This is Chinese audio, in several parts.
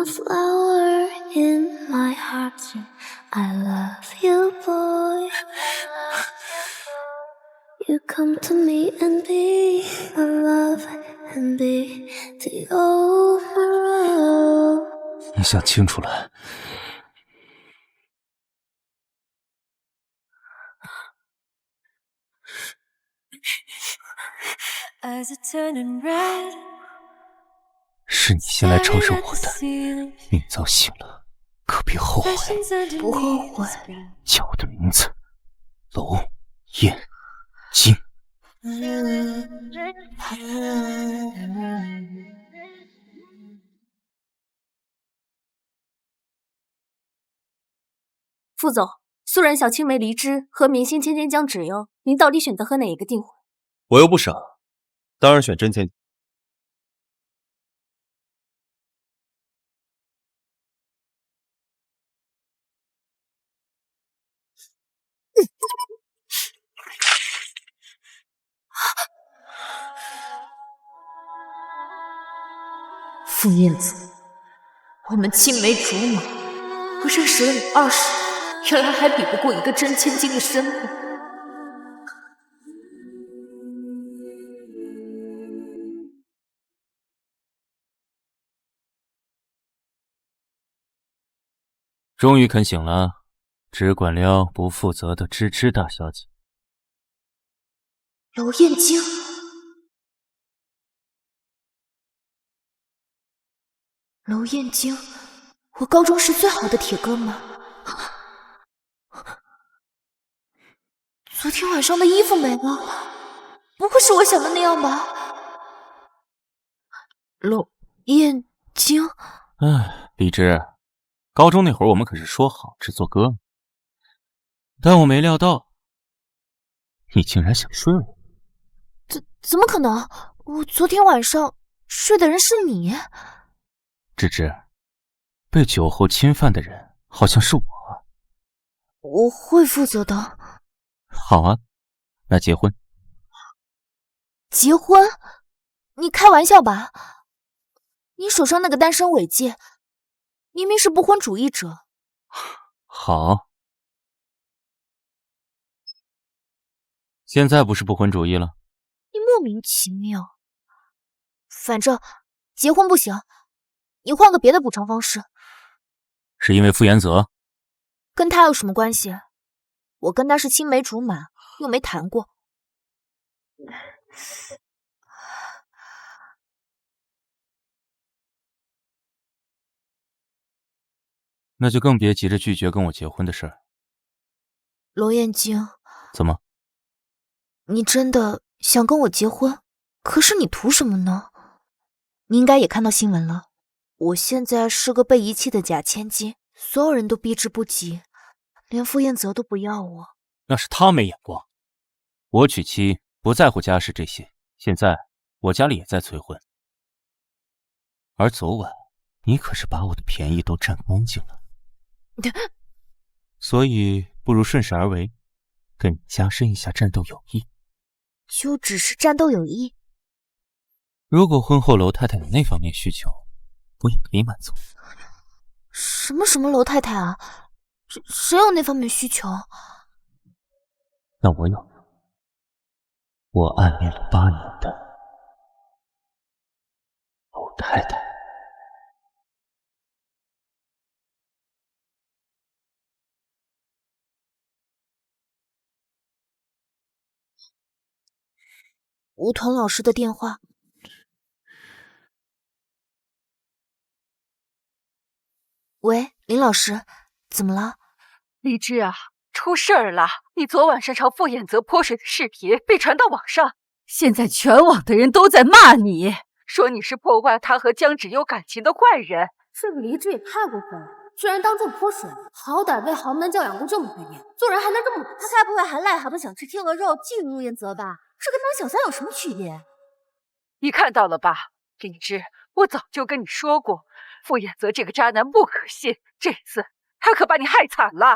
a flower in my heart. I love you, boy. You come to me and be my love and be the overall. 你想清楚了。是你先来招惹我的，明早醒了，可别后悔。不后悔。叫我的名字，楼燕京。副总，素人小青梅梨汁和明星千千姜脂油，您到底选择和哪一个订婚？我又不傻，当然选真千。傅燕子，我们青梅竹马，我认识了你20年，原来还比不过一个真千金的身份。终于肯醒了，只管撩不负责的芝芝大小姐。娄燕京，娄燕京，我高中时最好的铁哥们。昨天晚上的衣服没了，不会是我想的那样吧？娄燕京，荔枝，高中那会儿我们可是说好只做哥们，但我没料到，你竟然想睡我。怎么可能？我昨天晚上睡的人是你。芝芝，被酒后侵犯的人好像是我。我会负责的。好啊，那结婚。结婚？你开玩笑吧？你手上那个单身尾戒，明明是不婚主义者。好，现在不是不婚主义了。你莫名其妙。反正结婚不行，你换个别的补偿方式。是因为傅延泽？跟他有什么关系？我跟他是青梅竹马，又没谈过。那就更别急着拒绝跟我结婚的事儿。娄燕京，怎么？你真的想跟我结婚？可是你图什么呢？你应该也看到新闻了，我现在是个被遗弃的假千金，所有人都避之不及，连傅燕泽都不要我。那是他没眼光。我娶妻不在乎家世这些，现在我家里也在催婚。而昨晚你可是把我的便宜都占干净了，所以不如顺势而为，跟你加深一下战斗友谊。就只是战斗友谊？如果婚后娄太太有那方面需求，我也可以满足。什么娄太太啊？谁有那方面需求？那我有，我暗恋了8年的娄太太。吴桐老师的电话。喂，林老师，怎么了？荔枝啊，出事儿了！你昨晚上朝傅衍泽泼水的视频被传到网上，现在全网的人都在骂你，说你是破坏他和姜芷幽感情的坏人。这个荔枝也太过分了，居然当众泼水！好歹被豪门教养过这么多年，做人还能这么……他该不会还癞蛤蟆想吃天鹅肉觊觎燕泽吧？这跟当小三有什么区别？你看到了吧，荔枝，我早就跟你说过，傅衍泽这个渣男不可信，这次他可把你害惨了。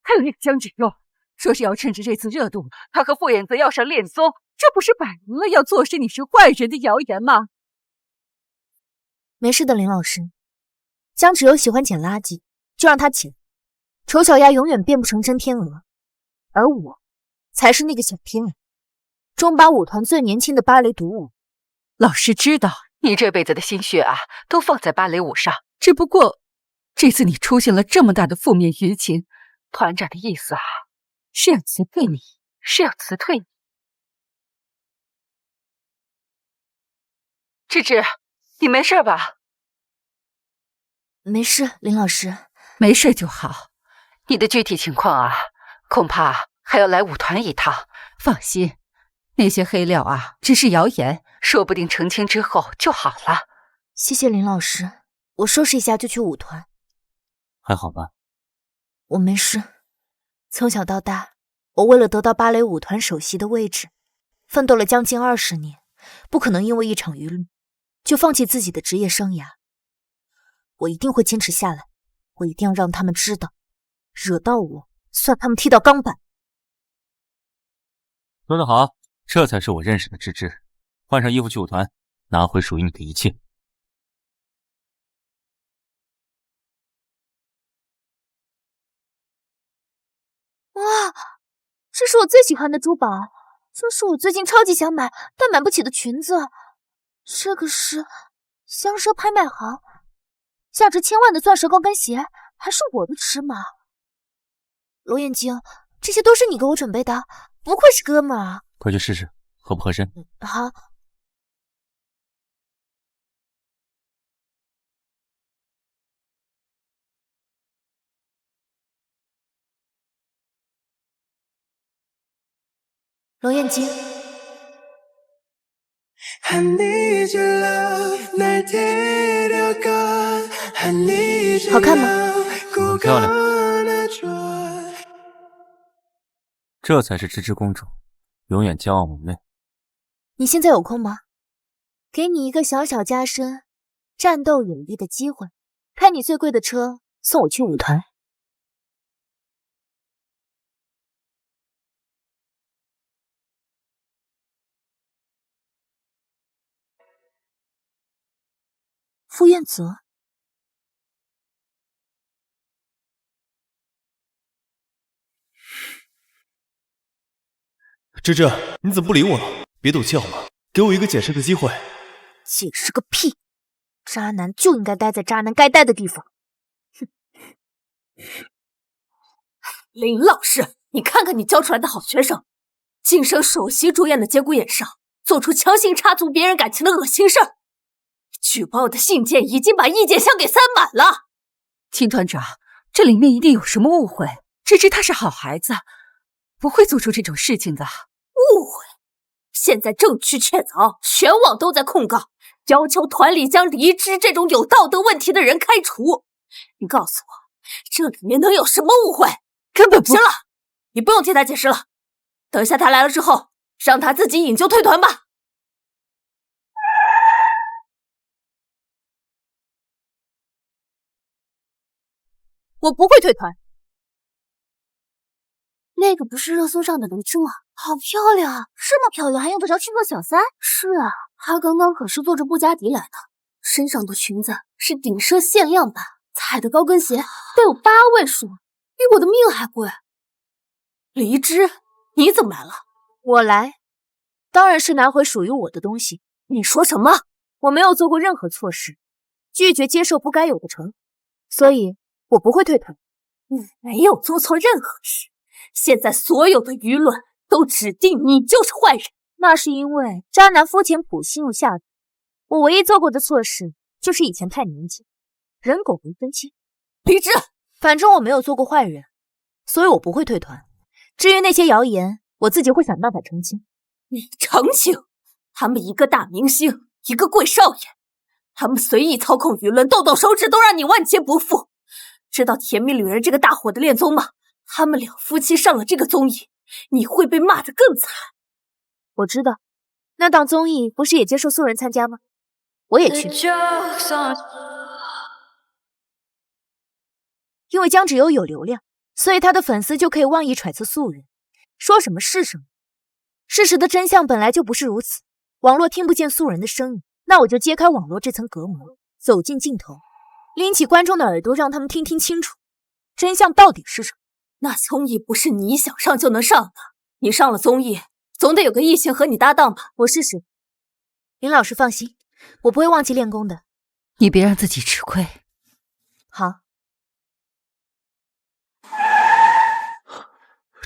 还有那个姜芷幽，说是要趁着这次热度，他和傅衍泽要上恋综，这不是摆明了要坐实你是坏人的谣言吗？没事的，林老师，江芷游喜欢捡垃圾，就让他捡。丑小鸭永远变不成真天鹅，而我才是那个小天鹅，中巴舞团最年轻的芭蕾独舞。老师知道你这辈子的心血啊，都放在芭蕾舞上，只不过这次你出现了这么大的负面舆情，团长的意思啊，是要辞退你，是要辞退你。芝芝，你没事吧？没事，林老师。没事就好。你的具体情况啊，恐怕还要来舞团一趟。放心，那些黑料啊，只是谣言，说不定澄清之后就好了。谢谢林老师，我收拾一下就去舞团。还好吧？我没事。从小到大，我为了得到芭蕾舞团首席的位置，奋斗了将近20年，不可能因为一场舆论就放弃自己的职业生涯。我一定会坚持下来，我一定要让他们知道，惹到我，算他们踢到钢板。说得好，这才是我认识的芝芝。换上衣服去舞团，拿回属于你的一切。哇，这是我最喜欢的珠宝，这是我最近超级想买但买不起的裙子。这个是香奢拍卖行，价值1000万的钻石高跟鞋，还是我的尺码。罗眼睛，这些都是你给我准备的，不愧是哥们儿。快去试试，合不合身？好。罗眼睛，好看吗？很漂亮。这才是芝芝公主，永远骄傲妩媚。你现在有空吗？给你一个小小加深战斗有力的机会，开你最贵的车送我去舞团。傅彦泽，芝芝，你怎么不理我了？别赌气好吗？给我一个解释的机会。解释个屁！渣男就应该待在渣男该待的地方。林老师，你看看你教出来的好学生，晋升首席主演的节骨眼上，做出强行插足别人感情的恶心事儿。举报的信件已经把意见箱给塞满了。秦团长，这里面一定有什么误会。芝芝她是好孩子，不会做出这种事情的。误会？现在证据确凿，全网都在控告，要求团里将黎芝这种有道德问题的人开除。你告诉我，这里面能有什么误会？根本不……行了，你不用替他解释了。等下他来了之后，让他自己引咎退团吧。我不会退团。那个不是热搜上的黎芝吗？好漂亮啊！这么漂亮还用得着去做小三？是啊，她刚刚可是坐着布加迪来的，身上的裙子是顶奢限量版，踩的高跟鞋都有8位数，比我的命还贵。黎芝，你怎么来了？我来，当然是拿回属于我的东西。你说什么？我没有做过任何错事，拒绝接受不该有的惩罚，所以我不会退团。你没有做错任何事。现在所有的舆论都指定你就是坏人，那是因为渣男肤浅普信又下毒。我唯一做过的错事就是以前太年轻，人狗没分清。黎芝，反正我没有做过坏人，所以我不会退团。至于那些谣言，我自己会想办法澄清。你澄清？他们一个大明星，一个贵少爷，他们随意操控舆论，动动手指都让你万劫不复。知道《甜蜜旅人》这个大火的恋综吗？他们两夫妻上了这个综艺，你会被骂得更惨。我知道，那档综艺不是也接受素人参加吗？我也去。因为江芷游有流量，所以他的粉丝就可以妄议揣测素人，说什么是什么。事实的真相本来就不是如此，网络听不见素人的声音，那我就揭开网络这层隔膜，走进镜头，拎起观众的耳朵，让他们听听清楚，真相到底是什么？那综艺不是你想上就能上的，你上了综艺，总得有个异性和你搭档吧？我试试。林老师放心，我不会忘记练功的。你别让自己吃亏。好。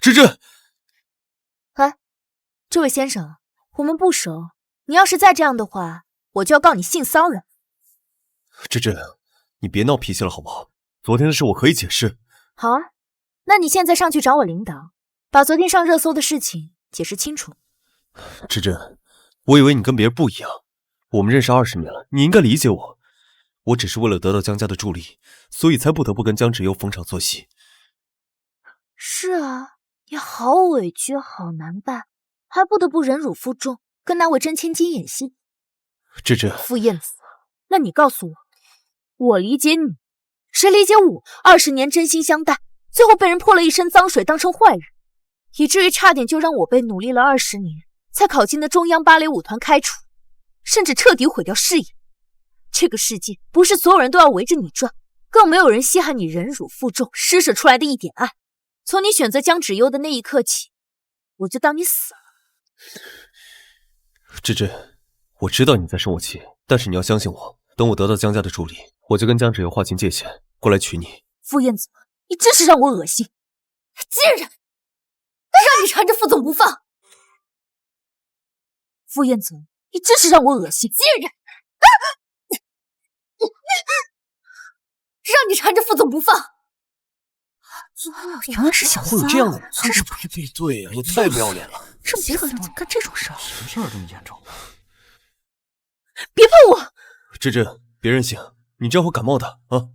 芝芝，哎，这位先生，我们不熟，你要是再这样的话，我就要告你性骚扰。芝芝，你别闹脾气了好不好？昨天的事我可以解释。好啊，那你现在上去找我领导，把昨天上热搜的事情解释清楚。芝芝，我以为你跟别人不一样，我们认识20年了，你应该理解我。我只是为了得到江家的助力，所以才不得不跟江芷幽逢场作戏。是啊，也好委屈，好难办，还不得不忍辱负重，跟那位真千金演戏。芝芝，傅燕子，那你告诉我，我理解你，谁理解我？20年真心相待，最后被人泼了一身脏水，当成坏人，以至于差点就让我被努力了20年，才考进的中央芭蕾舞团开除，甚至彻底毁掉事业。这个世界不是所有人都要围着你转，更没有人稀罕你忍辱负重施舍出来的一点爱。从你选择江芷幽的那一刻起，我就当你死了。芝芝，我知道你在生我气，但是你要相信我，等我得到江家的助力，我就跟江芷幽划清界限，过来娶你。傅燕子，你真是让我恶心！贱人，让你缠着傅总不放！傅燕子，你真是让我恶心！贱人，让你缠着傅总不放！原来是小三，会有这样的人？真是不对呀，也太不要脸了！这么恶毒，干这种事儿，什么事儿这么严重？别碰我！芝芝，别任性，你这样会感冒的啊！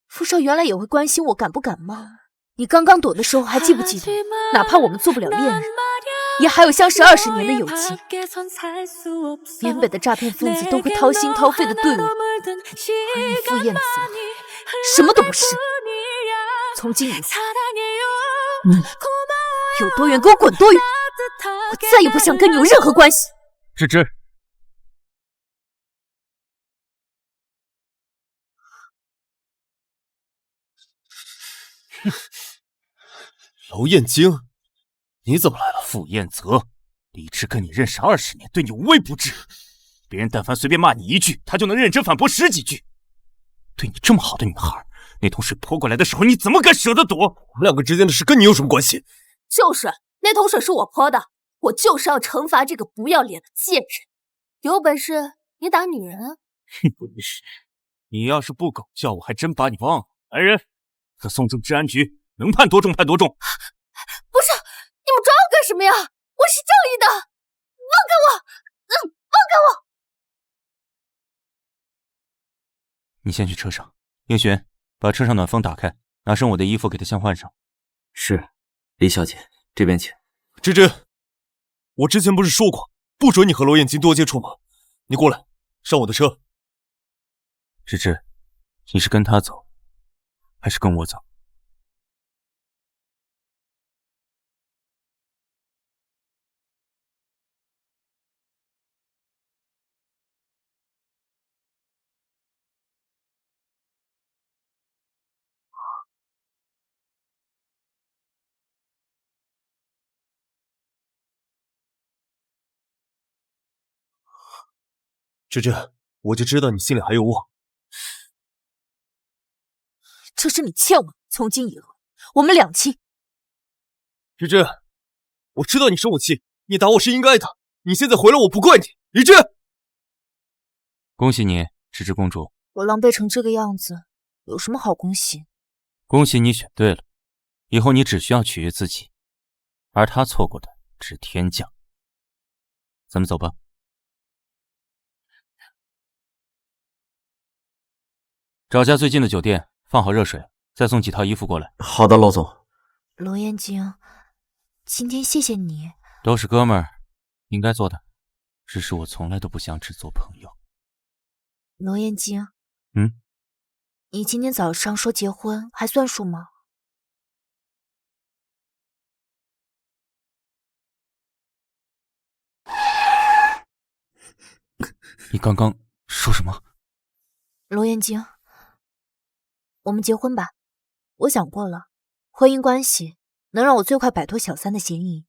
傅少原来也会关心我感不感冒。你刚刚躲的时候还记不记得？哪怕我们做不了恋人，也还有相识20年的友情。缅北的诈骗分子都会掏心掏肺的对我，而你傅燕子什么都不是。从今以后，有多远给我滚多远！我再也不想跟你有任何关系。芝芝，娄燕京，你怎么来了？傅彦泽，李治跟你认识20年，对你无微不至，别人但凡随便骂你一句，他就能认真反驳10几句。对你这么好的女孩，那桶水泼过来的时候，你怎么敢舍得躲？我们两个之间的事跟你有什么关系？就是那桶水是我泼的，我就是要惩罚这个不要脸的贱人。有本事你打女人啊！你要是不狗叫，我还真把你忘了。来人，可送进治安局，能判多重判多重。不是，你们抓我干什么呀？我是正义的，放开我！放开我！你先去车上，应璇，把车上暖风打开，拿上我的衣服给他先换上。是，李小姐，这边请。芝芝，我之前不是说过，不准你和娄燕京多接触吗？你过来，上我的车。芝芝，你是跟他走，还是跟我走？芝芝，我就知道你心里还有我。这是你欠我，从今以后我们两清。芝芝，我知道你生我气，你打我是应该的，你现在回来我不怪你。李治，恭喜你，芝芝公主。我狼狈成这个样子，有什么好恭喜？恭喜你选对了，以后你只需要取悦自己，而他错过的是天降。咱们走吧。找家最近的酒店，放好热水，再送几套衣服过来。好的，娄总。娄彦京，今天谢谢你。都是哥们儿，应该做的。只是我从来都不想只做朋友。娄彦京，嗯，你今天早上说结婚，还算数吗？你刚刚说什么？罗彦京，我们结婚吧。我想过了，婚姻关系能让我最快摆脱小三的嫌疑。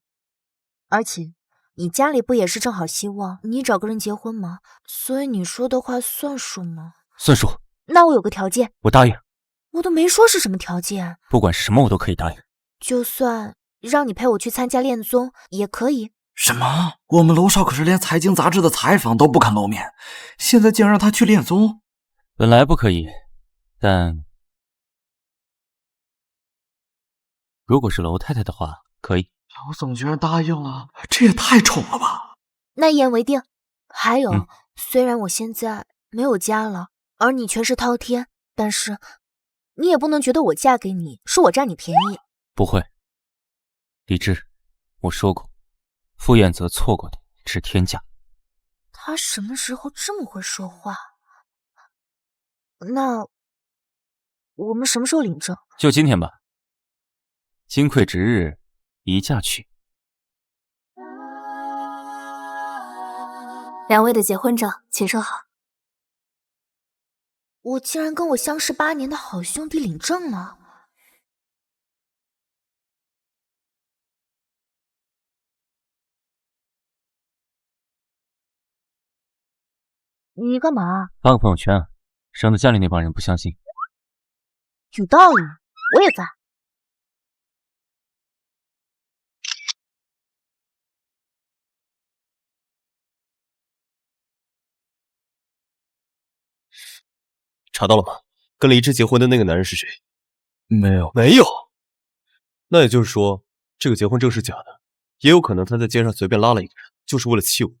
而且，你家里不也是正好希望你找个人结婚吗？所以你说的话算数吗？算数。那我有个条件。我答应。我都没说是什么条件。不管是什么，我都可以答应。就算让你陪我去参加恋综也可以。什么？我们楼少可是连财经杂志的采访都不肯露面，现在竟然让他去恋综？本来不可以，但如果是楼太太的话，可以。老总居然答应了，这也太宠了吧！那一言为定。还有，虽然我现在没有家了，而你却是滔天，但是你也不能觉得我嫁给你是我占你便宜。不会，李智，我说过，傅彦泽错过的是天价。他什么时候这么会说话？那我们什么时候领证？就今天吧。金匮值日，宜嫁娶。两位的结婚证，请收好。我竟然跟我相识8年的好兄弟领证了。你干嘛？发个朋友圈啊，省得家里那帮人不相信。有道理，我也在。查到了吗？跟黎智结婚的那个男人是谁？没有。没有？那也就是说，这个结婚证是假的，也有可能他在街上随便拉了一个人，就是为了气我。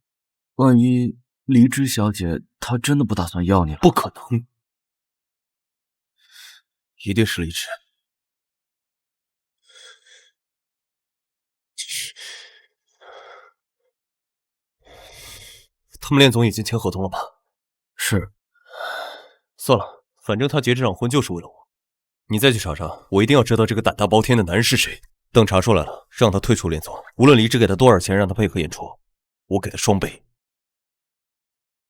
万一黎芝小姐她真的不打算要你了？不可能，一定是黎芝。他们恋总已经签合同了吧？是。算了，反正他结这场婚就是为了我。你再去查查，我一定要知道这个胆大包天的男人是谁。等查出来了，让他退出恋总，无论黎芝给他多少钱让他配合演出，我给他双倍。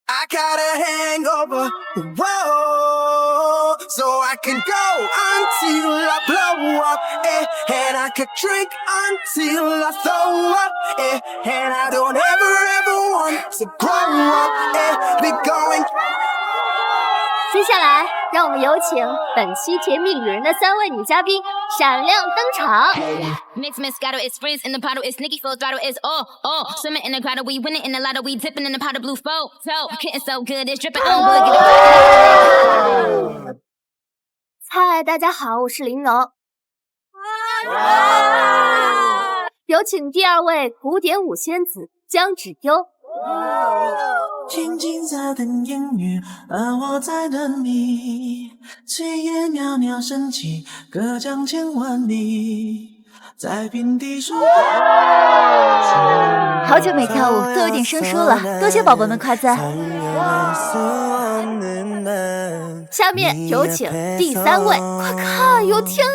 I got a hangover, whoa, so I can go until I blow up, and I could drink until I throw up, and I don't ever want to grow up, be going. 接下来，让我们有请本期甜蜜旅人的3位女嘉宾闪亮登场。Mix Moscato is freeze in the bottle, it's Nicky full throttle, it's all. Swimming in the grotto, we winning in the lotto, we dipping in the pot of blue photo. Getting so good, it's dripping on boogie. 嗨，大家好，我是玲珑。有请第2位古典舞仙子江芷幽。静静在等烟雨，而我在等你。炊烟袅袅升起，隔江千万里，在平地树。好久没跳舞，都有点生疏了，多谢宝宝们夸赞。下面有请第3位，快看，有天鹅。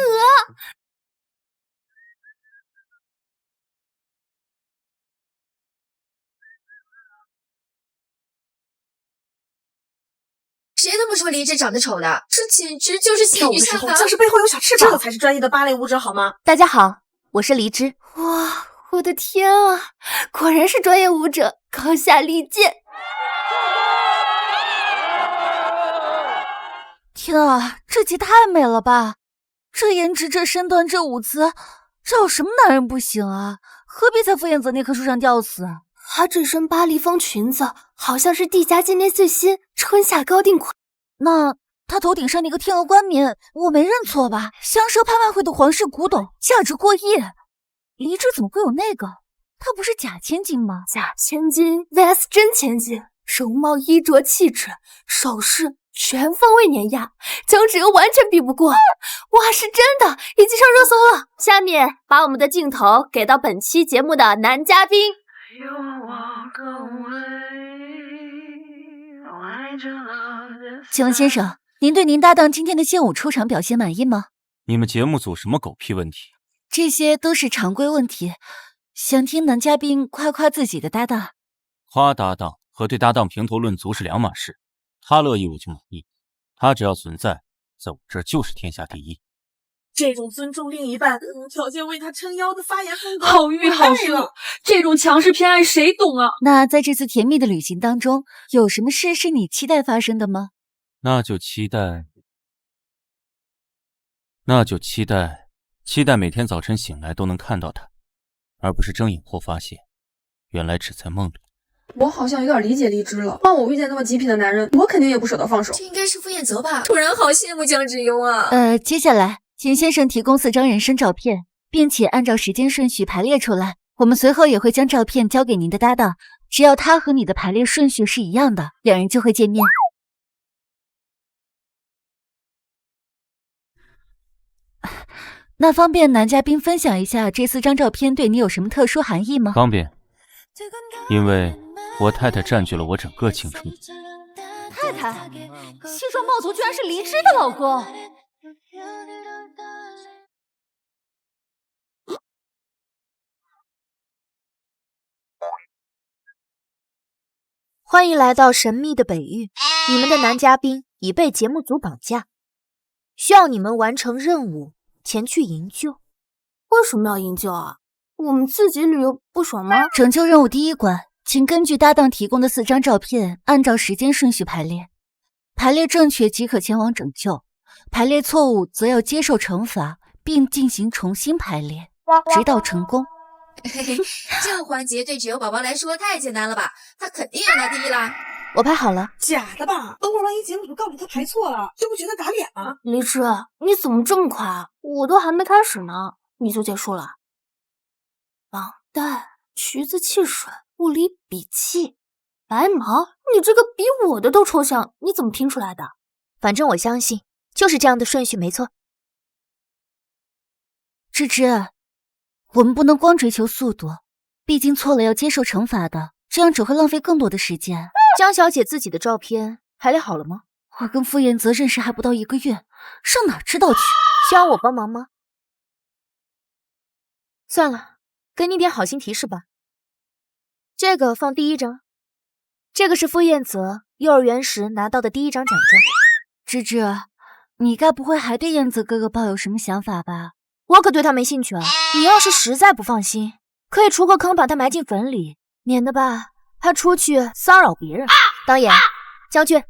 谁都不说黎智长得丑的，这简直就是仙女下凡。像是背后有小翅膀，这才是专业的芭蕾舞者好吗？大家好，我是黎芝。哇，我的天啊，果然是专业舞者，高下立见。天啊，这集太美了吧！这颜值，这身段，这舞姿，这有什么男人不行啊？何必在傅彦泽那棵树上吊死？她这身巴黎风裙子，好像是帝家境内最新春夏高定款。那她头顶上那个天鹅冠冕，我没认错吧？香蛇拍卖会的皇室古董，价值过亿。黎芝怎么会有那个？她不是假千金吗？假千金 vs 真千金，容貌、衣着、气质、首饰全方位碾压，江芷幽完全比不过。哇，是真的，已经上热搜了。下面把我们的镜头给到本期节目的男嘉宾。请问先生，您对您搭档今天的献舞出场表现满意吗？你们节目组什么狗屁问题？这些都是常规问题，想听男嘉宾夸夸自己的搭档。夸搭档和对搭档评头论足是两码事，他乐意我就满意。他只要存在，在我这儿就是天下第一。这种尊重另一半、无条件为他撑腰的发言风格，好遇好说，这种强势偏爱谁懂啊？那在这次甜蜜的旅行当中，有什么事是你期待发生的吗？那就期待每天早晨醒来都能看到他，而不是睁眼后发现，原来只在梦里。我好像有点理解荔枝了。换我遇见那么极品的男人，我肯定也不舍得放手。这应该是傅彦泽吧？突然好羡慕江之优啊。接下来请先生提供4张人生照片，并且按照时间顺序排列出来。我们随后也会将照片交给您的搭档，只要他和你的排列顺序是一样的，两人就会见面。那方便男嘉宾分享一下这4张照片对你有什么特殊含义吗？方便，因为我太太占据了我整个青春。太太，西装冒头居然是黎之的老公。欢迎来到神秘的北域，你们的男嘉宾已被节目组绑架，需要你们完成任务，前去营救。为什么要营救啊？我们自己旅游不爽吗？拯救任务第1关，请根据搭档提供的4张照片，按照时间顺序排列。排列正确即可前往拯救，排列错误则要接受惩罚，并进行重新排列，直到成功。嘿嘿，这个环节对只有宝宝来说太简单了吧？他肯定要拿第一啦！我排好了。假的吧？等会万一节目组告诉他排错了，这不觉得打脸吗？黎之，你怎么这么快啊？我都还没开始呢，你就结束了？绑带、橘子汽水、物理笔记、白毛，你这个比我的都抽象，你怎么拼出来的？反正我相信就是这样的顺序没错。芝芝，我们不能光追求速度，毕竟错了要接受惩罚的，这样只会浪费更多的时间。江小姐自己的照片排列好了吗？我跟傅彦泽认识还不到1个月，上哪知道去？需要我帮忙吗？算了，给你点好心提示吧。这个放第1张，这个是傅彦泽幼儿园时拿到的第1张奖状。芝芝，你该不会还对彦泽哥哥抱有什么想法吧？我可对他没兴趣啊！你要是实在不放心，可以出个坑把他埋进坟里，免得吧他出去骚扰别人。导演，将军，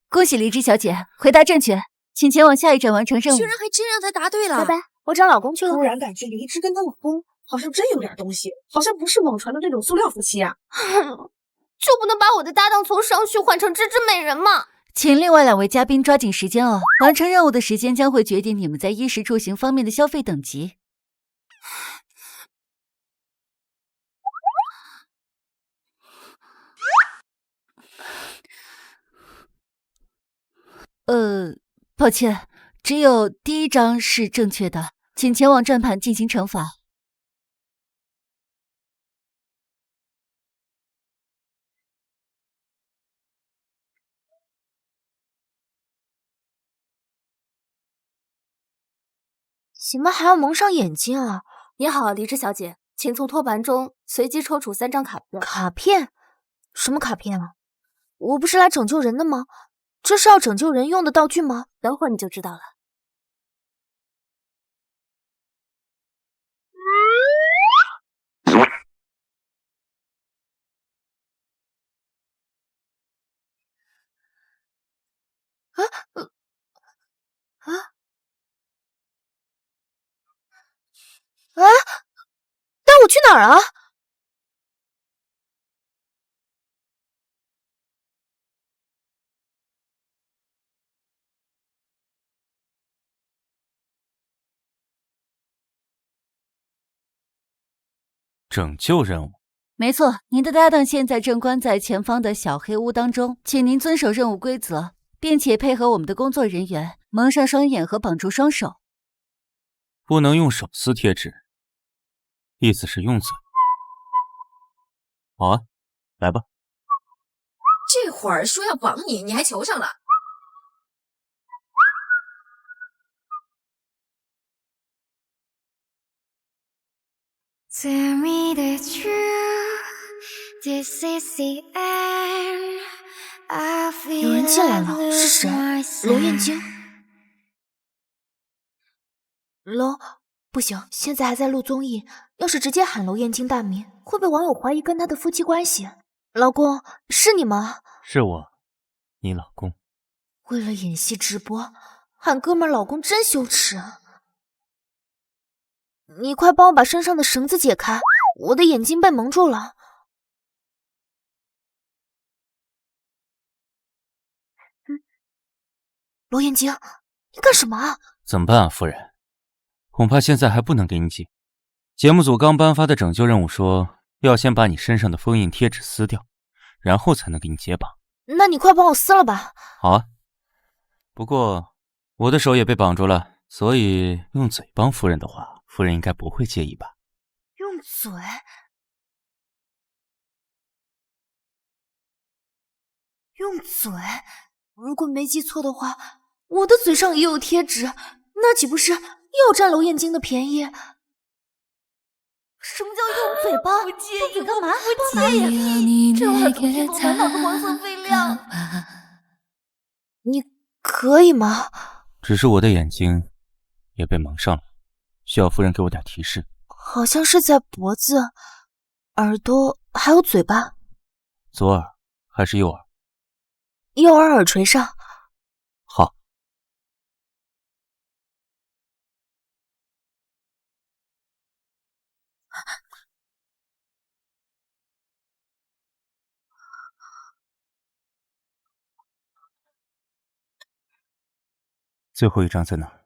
恭喜黎之小姐，回答正确，请前往下一站完成任务。居然还真让他答对了！拜拜，我找老公去了。突然感觉黎之跟她老公好像真有点东西，好像不是网传的那种塑料夫妻啊。就不能把我的搭档从尚旭换成芝芝美人吗？请另外2位嘉宾抓紧时间哦，完成任务的时间将会决定你们在衣食住行方面的消费等级。抱歉，只有第1张是正确的，请前往转盘进行惩罚。怎么还要蒙上眼睛啊？你好，黎之小姐，请从托盘中随机抽出3张卡片。卡片？什么卡片啊？我不是来拯救人的吗？这是要拯救人用的道具吗？等会儿你就知道了。带我去哪儿啊？拯救任务。没错，您的搭档现在正关在前方的小黑屋当中，请您遵守任务规则，并且配合我们的工作人员，蒙上双眼和绑住双手。不能用手撕贴纸，意思是用嘴。好啊，来吧。这会儿说要绑你，你还求上了。Tell me the truth, this is the end. 有人进来了，是谁？娄燕京。娄，不行，现在还在录综艺，要是直接喊娄燕京大名，会被网友怀疑跟他的夫妻关系。老公，是你吗？是我，你老公。为了演戏直播，喊哥们儿老公真羞耻。你快帮我把身上的绳子解开，我的眼睛被蒙住了。娄燕京，你干什么啊？怎么办啊，夫人？恐怕现在还不能给你解。节目组刚颁发的拯救任务说，要先把你身上的封印贴纸撕掉，然后才能给你解绑。那你快帮我撕了吧。好啊，不过我的手也被绑住了，所以用嘴帮夫人的话，夫人应该不会介意吧？用嘴？用嘴？如果没记错的话，我的嘴上也有贴纸，那岂不是又占娄燕京的便宜？什么叫用嘴巴？用嘴干嘛？不介意。这耳朵贴够满脑的黄色废料。你可以吗？只是我的眼睛也被蒙上了，需要夫人给我点提示。好像是在脖子、耳朵还有嘴巴。左耳还是右耳？右耳耳垂上。好。最后一张在哪儿？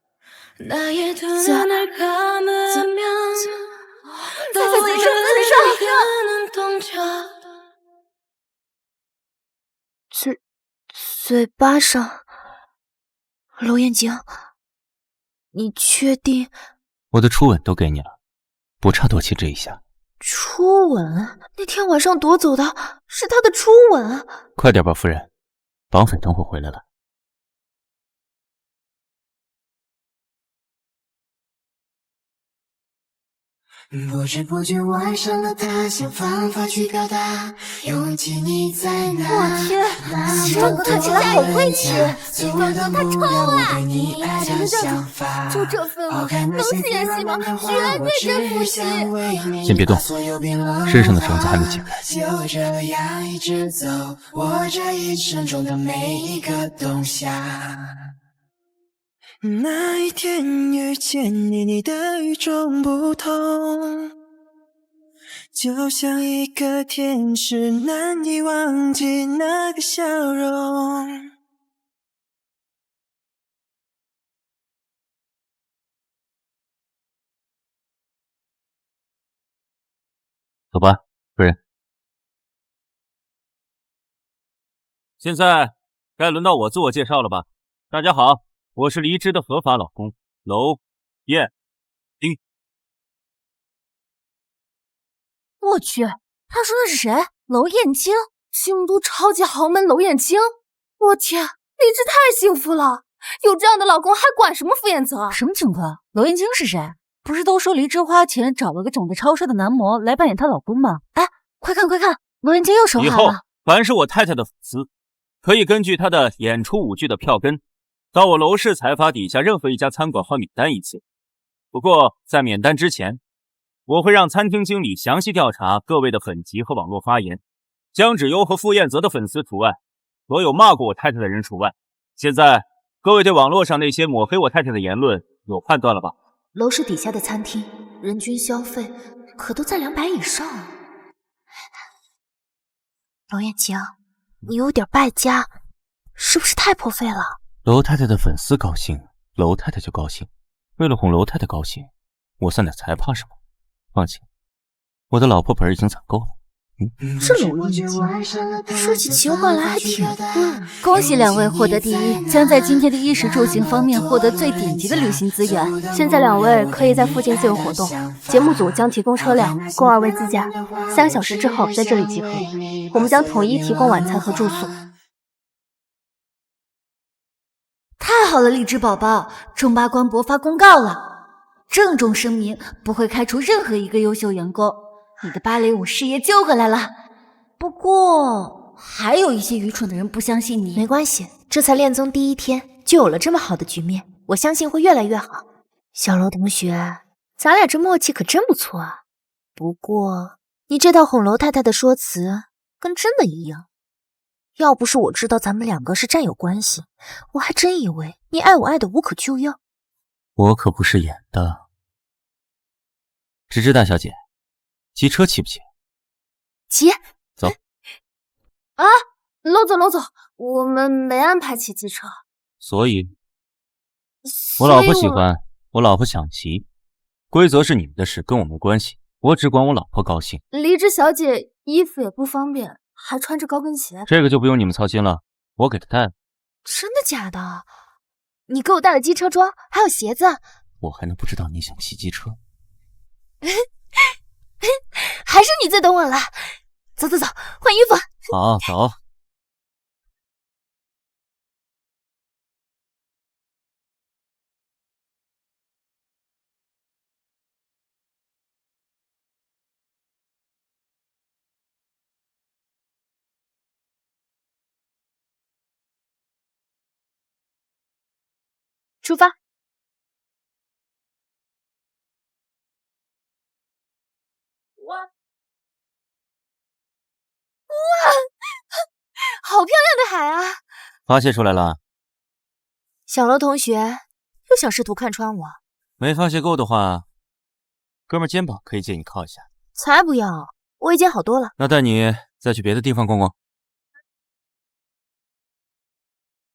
在嘴巴上。娄燕京，你确定？我的初吻都给你了，不差多亲这一下。初吻？那天晚上夺走的是他的初吻。快点吧，夫人，绑匪等会回来了。不知不觉我爱上了他，想方法去表达，勇气你在哪？我天，这个看起来好晦气，所有的目标，我对你爱的想法，就这份了，能是演戏吗？绝对真服气。先别动，身上的绳子还没解开。就这样一直走，我这一生中的每一个冬夏。那一天遇见你，你的与众不同，就像一个天使，难以忘记那个笑容。走吧，夫人。现在该轮到我自我介绍了吧？大家好，我是黎之的合法老公娄燕京。我去，他说的是谁？娄燕京，京都超级豪门娄燕京。我天，黎之太幸福了，有这样的老公还管什么傅彦泽？什么情况？娄燕京是谁？不是都说黎之花钱找了个长得超帅的男模来扮演她老公吗？哎，快看快看，娄燕京又手以后滑了。凡是我太太的粉丝，可以根据她的演出舞剧的票根，到我娄氏财阀底下任何一家餐馆换免单一次。不过在免单之前，我会让餐厅经理详细调查各位的粉籍和网络发言，江芷优和傅彦泽的粉丝除外，所有骂过我太太的人除外。现在各位对网络上那些抹黑我太太的言论有判断了吧？娄氏底下的餐厅人均消费可都在200以上。娄燕京，你有点败家，是不是太破费了？娄太太的粉丝高兴，娄太太就高兴。为了哄娄太太高兴，我算点财怕什么？放心，我的老婆本已经攒够了。这娄燕京说起情话来还挺会。恭喜2位获得第1，将在今天的衣食住行方面获得最顶级的旅行资源。现在2位可以在附近自由活动，节目组将提供车辆供2位自驾，3个小时之后在这里集合。我们将统一提供晚餐和住宿。太好了，荔枝宝宝，中巴官博发公告了，郑重声明，不会开除任何一个优秀员工。你的芭蕾舞事业救回来了。不过还有一些愚蠢的人不相信你。没关系，这才恋综第1天就有了这么好的局面，我相信会越来越好。小楼同学，咱俩这默契可真不错啊。不过你这套哄楼太太的说辞跟真的一样。要不是我知道咱们两个是战友关系，我还真以为你爱我爱的无可救药。我可不是演的。芝芝大小姐，机车骑不骑？骑。走。啊，楼总，我们没安排骑机车。所以我老婆喜欢，我老婆想骑，规则是你们的事，跟我没关系，我只管我老婆高兴。黎芝小姐衣服也不方便，还穿着高跟鞋，这个就不用你们操心了，我给她带了。真的假的？你给我带了机车装，还有鞋子。我还能不知道你想骑机车？还是你最懂我了。走，换衣服。好，走。出发。哇，好漂亮的海啊！发泄出来了。小楼同学又想试图看穿我。没发泄够的话，哥们肩膀可以借你靠一下。才不要，我已经好多了。那带你再去别的地方逛逛。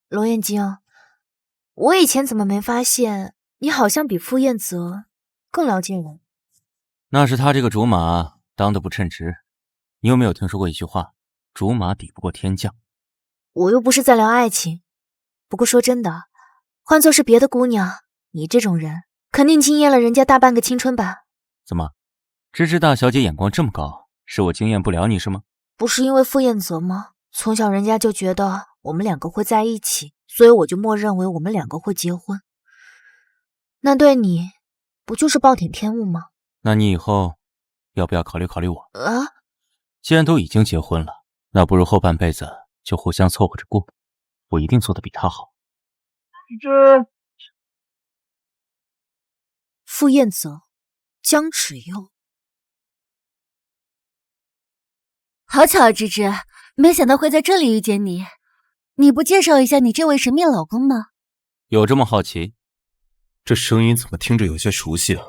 罗彦京，我以前怎么没发现你好像比傅彦泽更了解人？那是他这个竹马当得不称职。你有没有听说过一句话，竹马抵不过天将？我又不是在聊爱情。不过说真的，换作是别的姑娘，你这种人肯定惊艳了人家大半个青春吧？怎么，芝芝大小姐眼光这么高，是我惊艳不了你是吗？不是因为傅彦泽吗？从小人家就觉得我们两个会在一起，所以我就默认为我们两个会结婚。那对你不就是暴殄天物吗？那你以后要不要考虑考虑我？啊？既然都已经结婚了，那不如后半辈子就互相凑合着过，我一定做得比他好。傅彦泽，江芷幽。好巧啊，芝芝，没想到会在这里遇见你。你不介绍一下你这位神秘老公吗？有这么好奇？这声音怎么听着有些熟悉啊？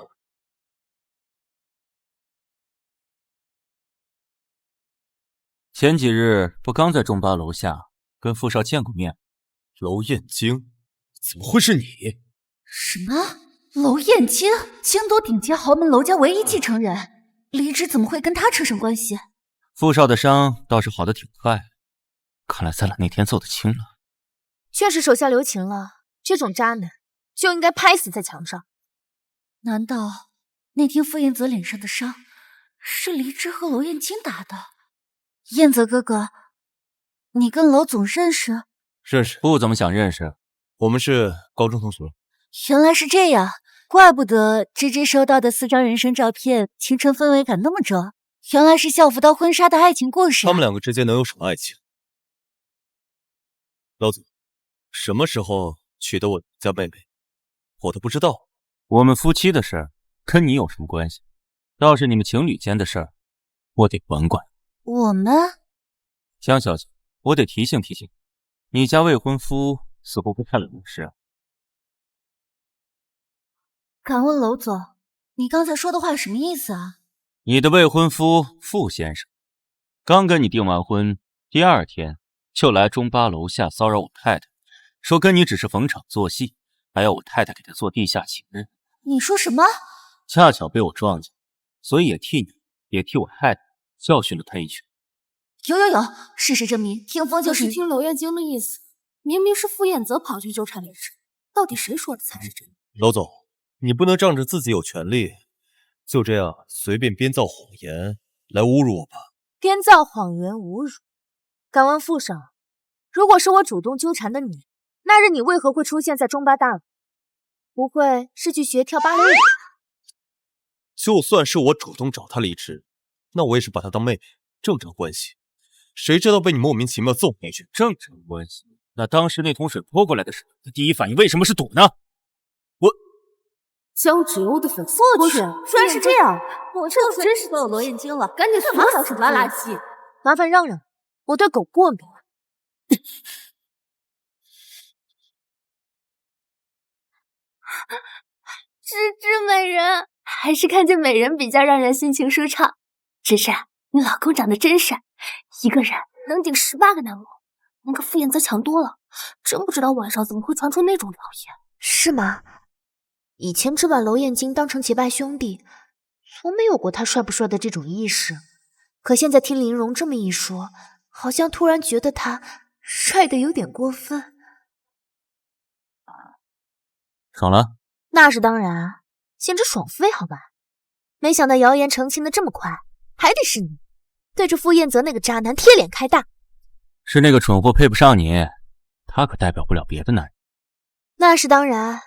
前几日不刚在中巴楼下跟傅少见过面？娄彦京，怎么会是你？什么？娄彦京，京都顶级豪门娄家唯一继承人，黎芝怎么会跟他扯上关系？傅少的伤倒是好的挺快，看来咱俩那天走得亲了。确实手下留情了，这种渣男就应该拍死在墙上。难道那天傅彦泽脸上的伤是黎芝和娄彦京打的？彦泽哥哥，你跟娄总认识？认识，不怎么想认识。我们是高中同学。原来是这样，怪不得芝芝收到的4张人生照片，青春氛围感那么重。原来是校服到婚纱的爱情故事。他们两个之间能有什么爱情？老总，什么时候娶的我家妹妹？我都不知道。我们夫妻的事跟你有什么关系？倒是你们情侣间的事儿，我得管管。我们？江小姐，我得提醒提醒你家未婚夫似乎不太冷事。敢问娄总，你刚才说的话什么意思啊？你的未婚夫傅先生刚跟你订完婚，第2天就来中巴楼下骚扰我太太，说跟你只是逢场作戏，还要我太太给他做地下情人。你说什么？恰巧被我撞见，所以也替你，也替我太太教训了他一拳。有，事实证明，听风就是雨。听娄彦京的意思，明明是傅彦泽跑去纠缠黎芝，到底谁说的才是真的？娄总，你不能仗着自己有权利，就这样随便编造谎言来侮辱我吧？编造谎言侮辱？敢问傅少，如果是我主动纠缠的你，那日你为何会出现在中巴大楼？不会是去学跳芭蕾舞？就算是我主动找她离职，那我也是把她当妹妹，正常关系。谁知道被你莫名其妙揍进去。正常关系，那当时那桶水泼过来的时候，他第一反应为什么是躲呢？我江芷幽的粉丝，我去，居然是这样！我这可真是都有罗燕京了，赶紧干嘛小什么垃圾？麻烦让让，我对狗过敏。芝美人，还是看见美人比较让人心情舒畅。芝芝，你老公长得真帅，一个人能顶18个男人，那个傅彦泽强多了。真不知道晚上怎么会传出那种谣言。是吗？以前只把娄彦京当成结拜兄弟，从没有过他帅不帅的这种意识。可现在听林荣这么一说，好像突然觉得他帅的有点过分。爽了？那是当然，简直爽飞好吧！没想到谣言澄清的这么快，还得是你，对着傅彦泽那个渣男贴脸开大。是那个蠢货配不上你，他可代表不了别的男人。那是当然，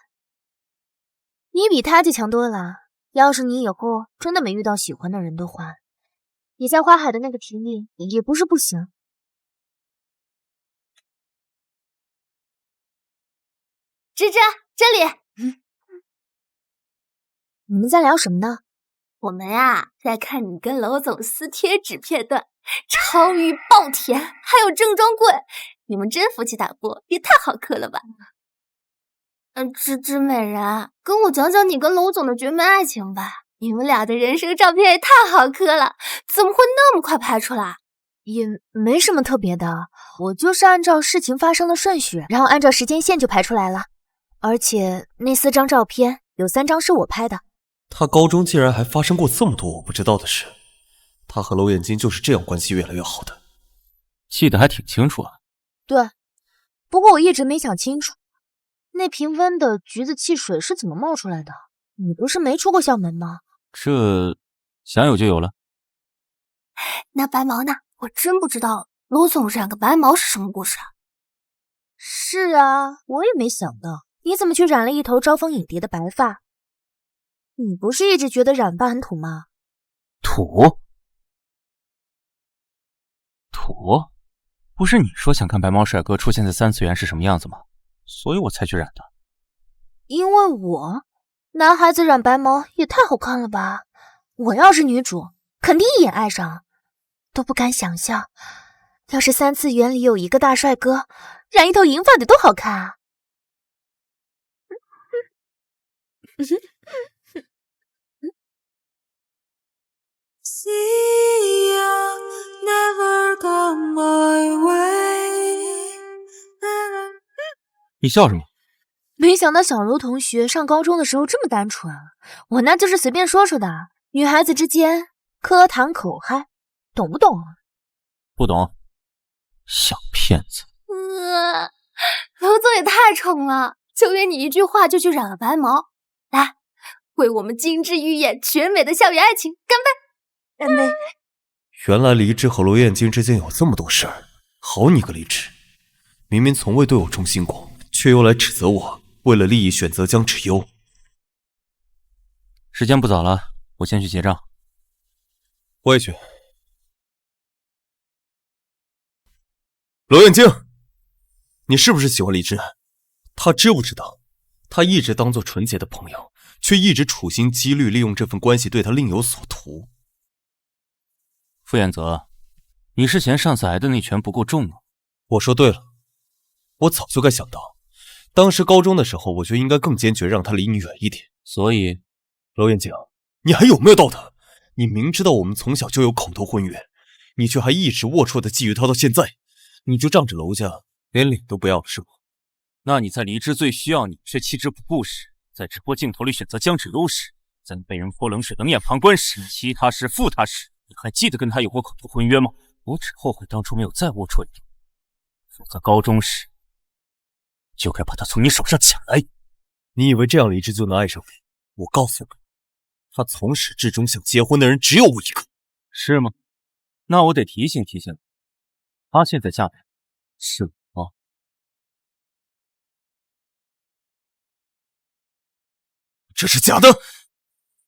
你比他就强多了。要是你以后真的没遇到喜欢的人的话，你在花海的那个体力也不是不行。芝芝，这里。你们在聊什么呢？我们啊，在看你跟娄总撕贴纸片段，超欲爆甜，还有正装柜，你们真夫妻打波，也太好磕了吧！芝美人，跟我讲讲你跟娄总的绝美爱情吧。你们俩的人生照片也太好磕了，怎么会那么快拍出来？也没什么特别的，我就是按照事情发生的顺序，然后按照时间线就排出来了。而且那4张照片有3张是我拍的。他高中竟然还发生过这么多我不知道的事，他和娄彦京就是这样关系越来越好的。记得还挺清楚啊。对，不过我一直没想清楚，那瓶温的橘子汽水是怎么冒出来的？你不是没出过校门吗？这想有就有了。那白毛呢？我真不知道娄总染个白毛是什么故事啊。是啊，我也没想到，你怎么去染了一头招蜂引蝶的白发？你不是一直觉得染发很土吗？土？不是你说想看白毛帅哥出现在3次元是什么样子吗？所以我才去染的。因为男孩子染白毛也太好看了吧！我要是女主，肯定一眼爱上。都不敢想象，要是3次元里有一个大帅哥，染一头银发得多好看啊！你笑什么？没想到小卢同学上高中的时候这么单纯，我那就是随便说说的，女孩子之间磕谈口嗨，懂不懂啊？不懂，小骗子。娄总也太宠了，就约你一句话就去染了白毛。来，为我们精致愈眼绝美的校园爱情干杯！干杯！原来黎之和娄彦京之间有这么多事儿，好你个黎之，明明从未对我忠心过，却又来指责我为了利益选择江芷幽。时间不早了，我先去结账。我也去。娄彦京，你是不是喜欢黎之？他知不知道，他一直当做纯洁的朋友，却一直处心积虑利用这份关系对他另有所图。傅彦泽，你是嫌上次挨的那拳不够重吗？我说对了，我早就该想到，当时高中的时候我就应该更坚决让他离你远一点。所以，娄彦京，你还有没有道德？你明知道我们从小就有口头婚约，你却还一直龌龊的觊觎他到现在，你就仗着娄家连脸都不要了是吗？那你在黎之最需要你却弃之不顾时，在直播镜头里选择江芷幽时，在被人泼冷水冷眼旁观时，欺他时负他时，你还记得跟他有过口头婚约吗？我只后悔当初没有再龌龊一点，否则高中时就该把他从你手上抢来。你以为这样黎之就能爱上你？我告诉你，他从始至终想结婚的人只有我一个。是吗？那我得提醒提醒你，他现在嫁的是我。这是假的。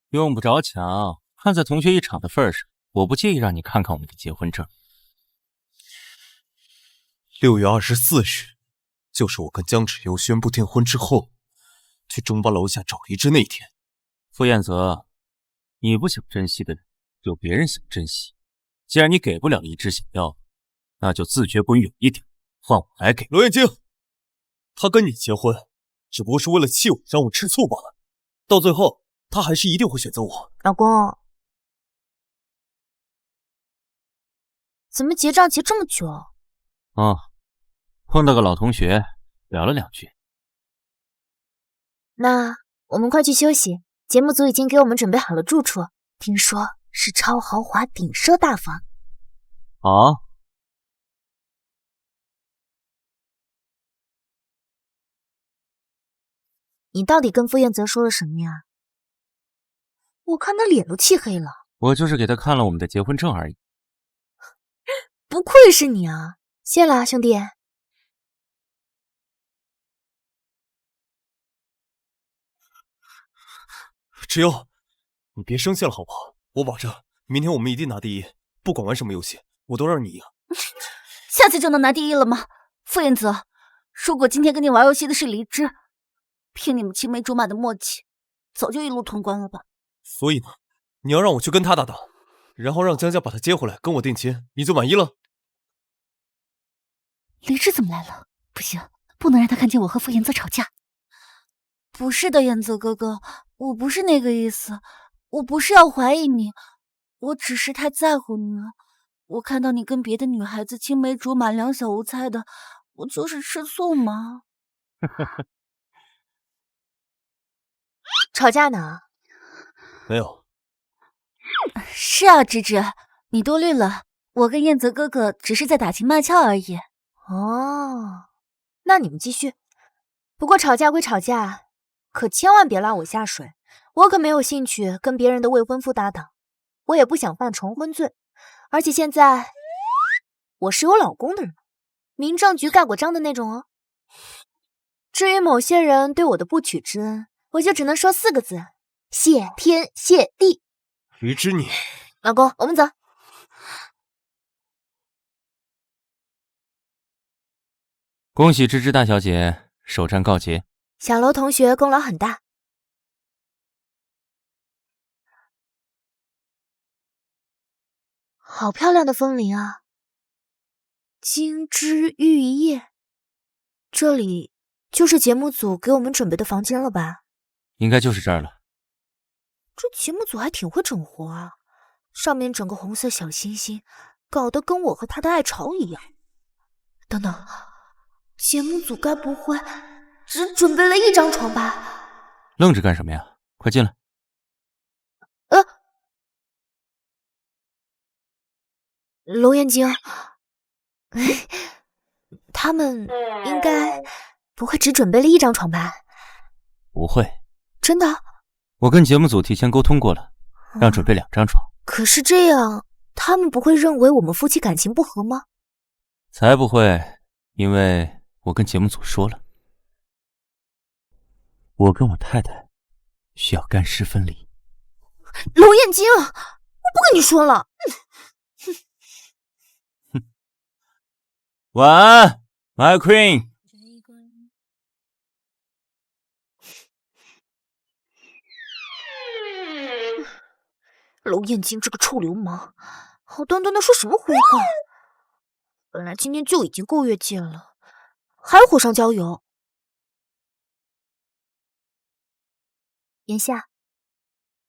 用不着抢，看在同学一场的份上，我不介意让你看看我们的结婚证。6月24日，就是我跟江芷幽宣布订婚之后，去中巴楼下找离枝那天。傅彦泽，你不想珍惜的人，有别人想珍惜。既然你给不了离枝想要，那就自觉滚远一点，换我来给。罗彦京，他跟你结婚，只不过是为了气我，让我吃醋罢了。到最后，他还是一定会选择我。老公，怎么结账结这么久？哦，碰到个老同学，聊了2句。那我们快去休息，节目组已经给我们准备好了住处，听说是超豪华顶奢大房。好。你到底跟傅彦泽说了什么呀？我看他脸都气黑了。我就是给他看了我们的结婚证而已。不愧是你啊，谢了兄弟。芷幽，你别生气了好不好？我保证，明天我们一定拿第一，不管玩什么游戏，我都让你赢。下次就能拿第一了吗？傅彦泽，如果今天跟你玩游戏的是离枝，凭你们青梅竹马的默契，早就一路通关了吧？所以呢，你要让我去跟他搭档，然后让江家把他接回来跟我定亲，你就满意了？离枝怎么来了？不行，不能让他看见我和傅彦泽吵架。不是的，彦泽哥哥，我不是那个意思，我不是要怀疑你，我只是太在乎你了。我看到你跟别的女孩子青梅竹马、两小无猜的，我就是吃醋嘛。吵架呢？没有。是啊，芝芝，你多虑了，我跟彦泽哥哥只是在打情骂俏而已。哦，那你们继续。不过吵架归吵架，可千万别拉我下水，我可没有兴趣跟别人的未婚夫搭档，我也不想犯重婚罪。而且现在我是有老公的人，民政局盖过章的那种哦。至于某些人对我的不娶之恩，我就只能说4个字：谢天谢地。离枝你，老公，我们走。恭喜芝芝大小姐首战告捷。小楼同学功劳很大。好漂亮的风铃啊！金枝玉叶，这里就是节目组给我们准备的房间了吧？应该就是这儿了。这节目组还挺会整活啊，上面整个红色小星星，搞得跟我和他的爱巢一样。等等，节目组该不会只准备了1张床吧？愣着干什么呀？快进来。娄彦京，他们应该不会只准备了1张床吧？不会。真的？我跟节目组提前沟通过了，让准备2张床。可是这样，他们不会认为我们夫妻感情不和吗？才不会，因为我跟节目组说了，我跟我太太需要干湿分离。娄彦京，我不跟你说了。晚安 ，My Queen。娄彦京这个臭流氓，好端端的说什么胡话？本来今天就已经够越界了，还火上浇油。眼下，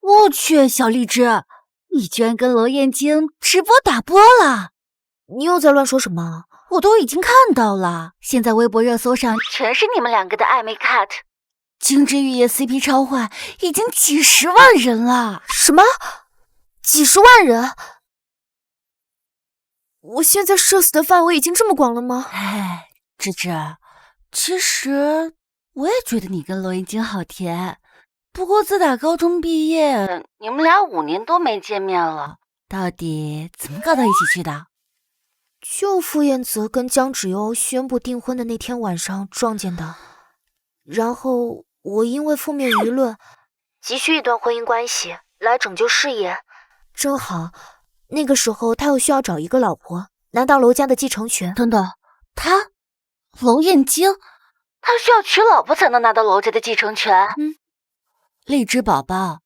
我去，小荔枝，你居然跟娄彦京直播打播了！你又在乱说什么？我都已经看到了，现在微博热搜上全是你们2个的暧昧 cut， 金枝玉叶 CP 超话已经几十万人了。什么？几十万人？我现在社死的范围已经这么广了吗？哎，芝芝，其实我也觉得你跟娄彦京好甜，不过自打高中毕业，你们俩5年多没见面了，到底怎么搞到一起去的？就傅彦泽跟江芷幽宣布订婚的那天晚上撞见的，然后我因为负面舆论急需一段婚姻关系来拯救事业，正好那个时候他又需要找一个老婆，拿到娄家的继承权。等等，他，娄燕京，他需要娶老婆才能拿到娄家的继承权。荔枝宝宝，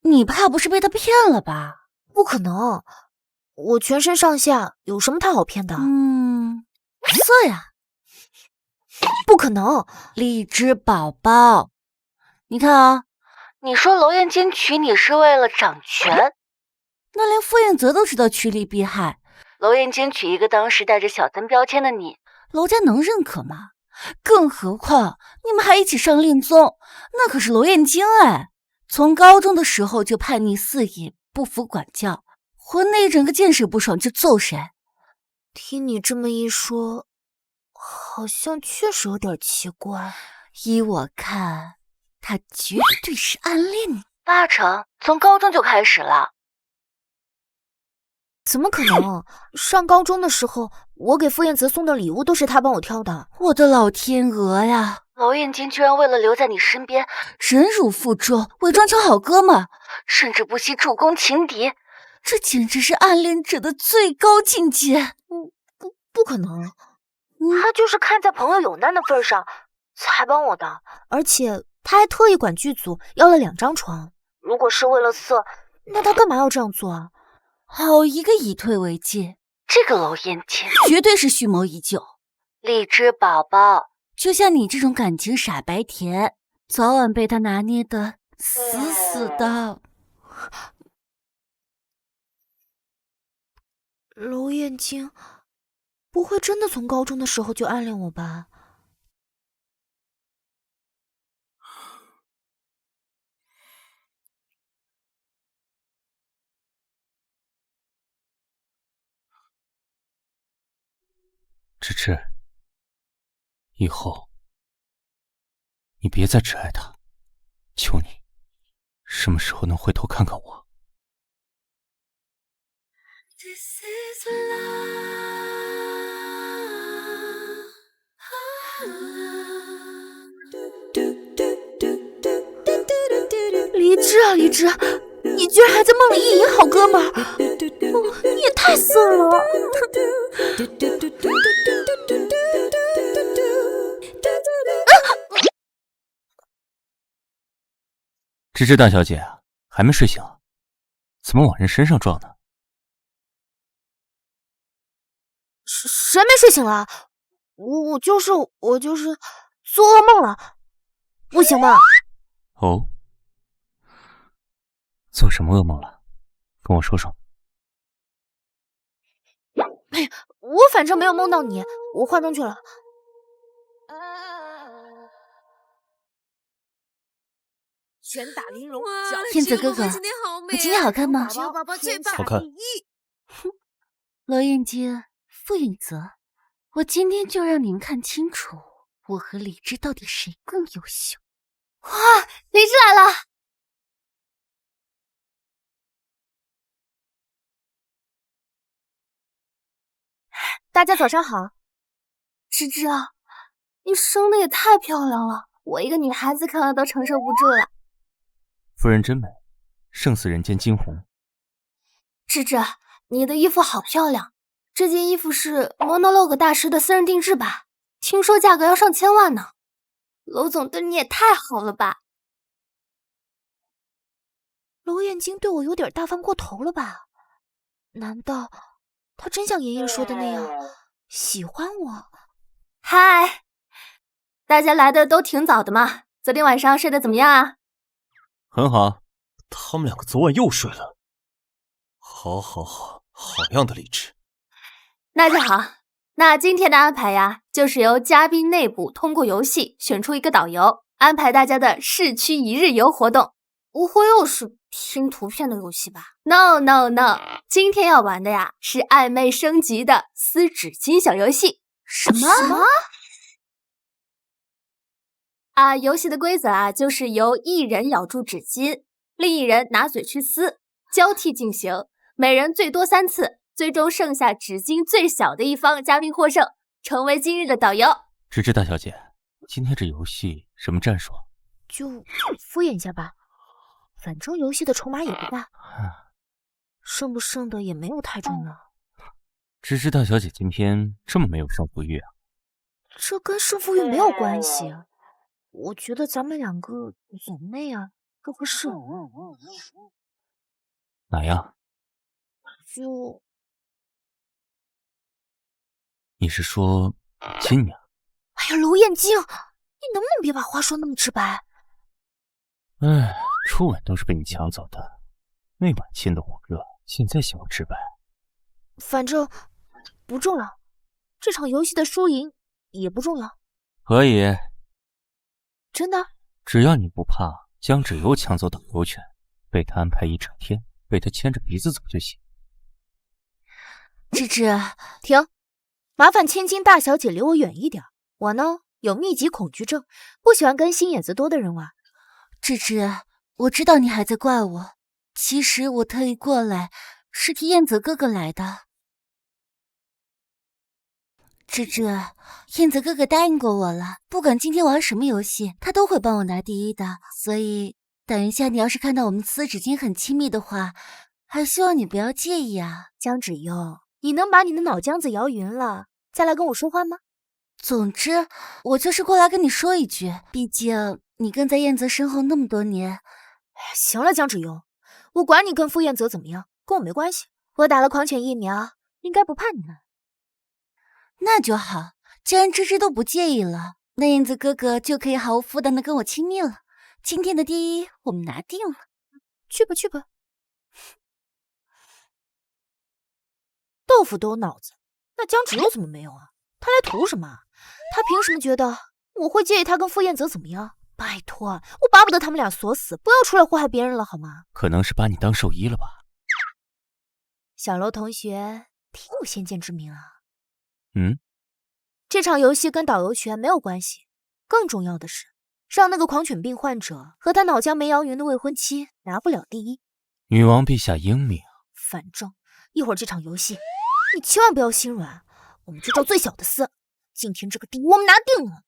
你怕不是被他骗了吧？不可能，我全身上下有什么他好骗的？色呀，不可能。荔枝宝宝，你看啊，你说娄燕京娶你是为了掌权，那连傅彦泽都知道趋利避害。娄燕京娶一个当时带着小三标签的你，娄家能认可吗？更何况你们还一起上恋综，那可是娄燕京哎，从高中的时候就叛逆肆意，不服管教，婚内整个见谁不爽就揍谁。听你这么一说，好像确实有点奇怪。依我看，他绝对是暗恋你，8成，从高中就开始了。怎么可能？上高中的时候，我给傅彦泽送的礼物都是他帮我挑的。我的老天鹅呀！娄燕京居然为了留在你身边，忍辱负重，伪装成好哥们，甚至不惜助攻情敌，这简直是暗恋者的最高境界。不可能，他就是看在朋友有难的份上才帮我的，而且他还特意管剧组要了2张床。如果是为了色，那他干嘛要这样做啊？好一个以退为进！这个娄燕京绝对是蓄谋已久。荔枝宝宝，就像你这种感情傻白甜，早晚被他拿捏的死死的。娄燕京不会真的从高中的时候就暗恋我吧？芝芝，以后你别再只爱他，求你，什么时候能回头看看我？This is love. 黎芝啊，黎芝，你居然还在梦里意淫好哥们儿，你也太色了！芝芝大小姐啊，还没睡醒啊？怎么往人身上撞呢？谁没睡醒了？我就是做噩梦了，不行吗？哦，做什么噩梦了？跟我说说。哎，我反正没有梦到你，我化妆去了。拳打玲珑，燕子哥哥，我今天好看吗？好看。娄燕京、傅允泽，我今天就让你们看清楚，我和李枝到底谁更优秀。哇，李枝来了！大家早上好。芝芝啊，你生的也太漂亮了，我一个女孩子看了都承受不住了。夫人真美，胜似人间惊鸿。芝芝，你的衣服好漂亮，这件衣服是 Monologue 大师的私人定制吧？听说价格要上千万呢。娄总对你也太好了吧？娄燕京对我有点大方过头了吧？难道他真像爷爷说的那样喜欢我？嗨，大家来的都挺早的嘛，昨天晚上睡得怎么样啊？很好。他们2个昨晚又睡了。好样的，李枝。那就好。那今天的安排呀，就是由嘉宾内部通过游戏选出一个导游，安排大家的市区1日游活动。不会又是拼图片的游戏吧 ？No， 今天要玩的呀是暧昧升级的撕纸巾小游戏。什么？游戏的规则啊，就是由1人咬住纸巾，另1人拿嘴去撕，交替进行，每人最多3次，最终剩下纸巾最小的一方嘉宾获胜，成为今日的导游。芝芝大小姐，今天这游戏什么战术？就敷衍一下吧，反正游戏的筹码也不大，胜不胜的也没有太重要。芝芝大小姐今天这么没有胜负欲啊？这跟胜负欲没有关系。我觉得咱们两个怎么样更合适。哪样？就你是说亲你啊？哎呀，娄燕京，你能不能别把话说那么直白？哎，初吻都是被你抢走的，那晚亲的火热，现在嫌我直白。反正不重要，这场游戏的输赢也不重要。可以。真的？只要你不怕江芷幽抢走导游权，被他安排一整天，被他牵着鼻子走就行。芝芝，停！麻烦千金大小姐离我远一点。我呢有密集恐惧症，不喜欢跟心眼子多的人玩。芝芝，我知道你还在怪我，其实我特意过来是替燕泽哥哥来的。芝芝，燕泽哥哥答应过我了，不管今天玩什么游戏，他都会帮我拿第一的。所以等一下你要是看到我们撕纸巾很亲密的话，还希望你不要介意啊。江芷幽，你能把你的脑浆子摇匀了再来跟我说话吗？总之我就是过来跟你说一句，毕竟你跟在燕泽身后那么多年。行了，江芷幽，我管你跟傅燕泽怎么样，跟我没关系。我打了狂犬疫苗，应该不怕你们。那就好，既然芝芝都不介意了，那燕子哥哥就可以毫无负担的跟我亲密了。今天的第一我们拿定了。去吧去吧。豆腐都有脑子，那江芷幽怎么没有啊？他来图什么？他凭什么觉得我会介意他跟傅燕泽怎么样？拜托，我巴不得他们俩锁死，不要出来祸害别人了好吗？可能是把你当兽医了吧？小楼同学挺有先见之明啊。这场游戏跟导游权没有关系，更重要的是让那个狂犬病患者和他脑浆没摇匀的未婚妻拿不了第一。女王陛下英明。反正一会儿这场游戏你千万不要心软，我们就照最小的撕。今天这个第一我们拿定了。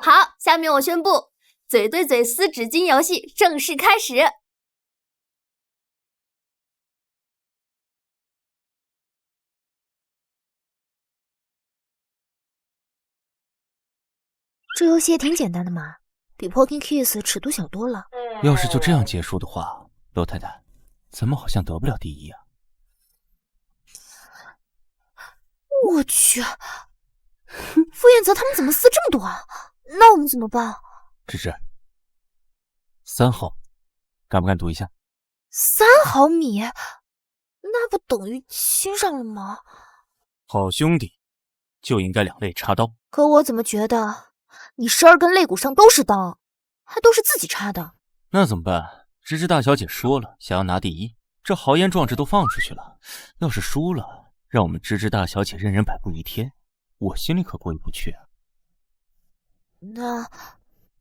好，下面我宣布，嘴对嘴撕纸巾游戏正式开始。这游戏也挺简单的嘛，比 Poking Kiss 尺度小多了。要是就这样结束的话，罗太太，咱们好像得不了第一啊。我去，傅燕泽他们怎么撕这么多啊？那我们怎么办？芝芝，3号，敢不敢赌一下？3毫米，那不等于亲上了吗？好兄弟就应该两肋插刀。可我怎么觉得你12根肋骨上都是刀，还都是自己插的？那怎么办？芝芝大小姐说了，想要拿第一，这豪言壮志都放出去了。要是输了，让我们芝芝大小姐任人摆布一天，我心里可过意不去啊。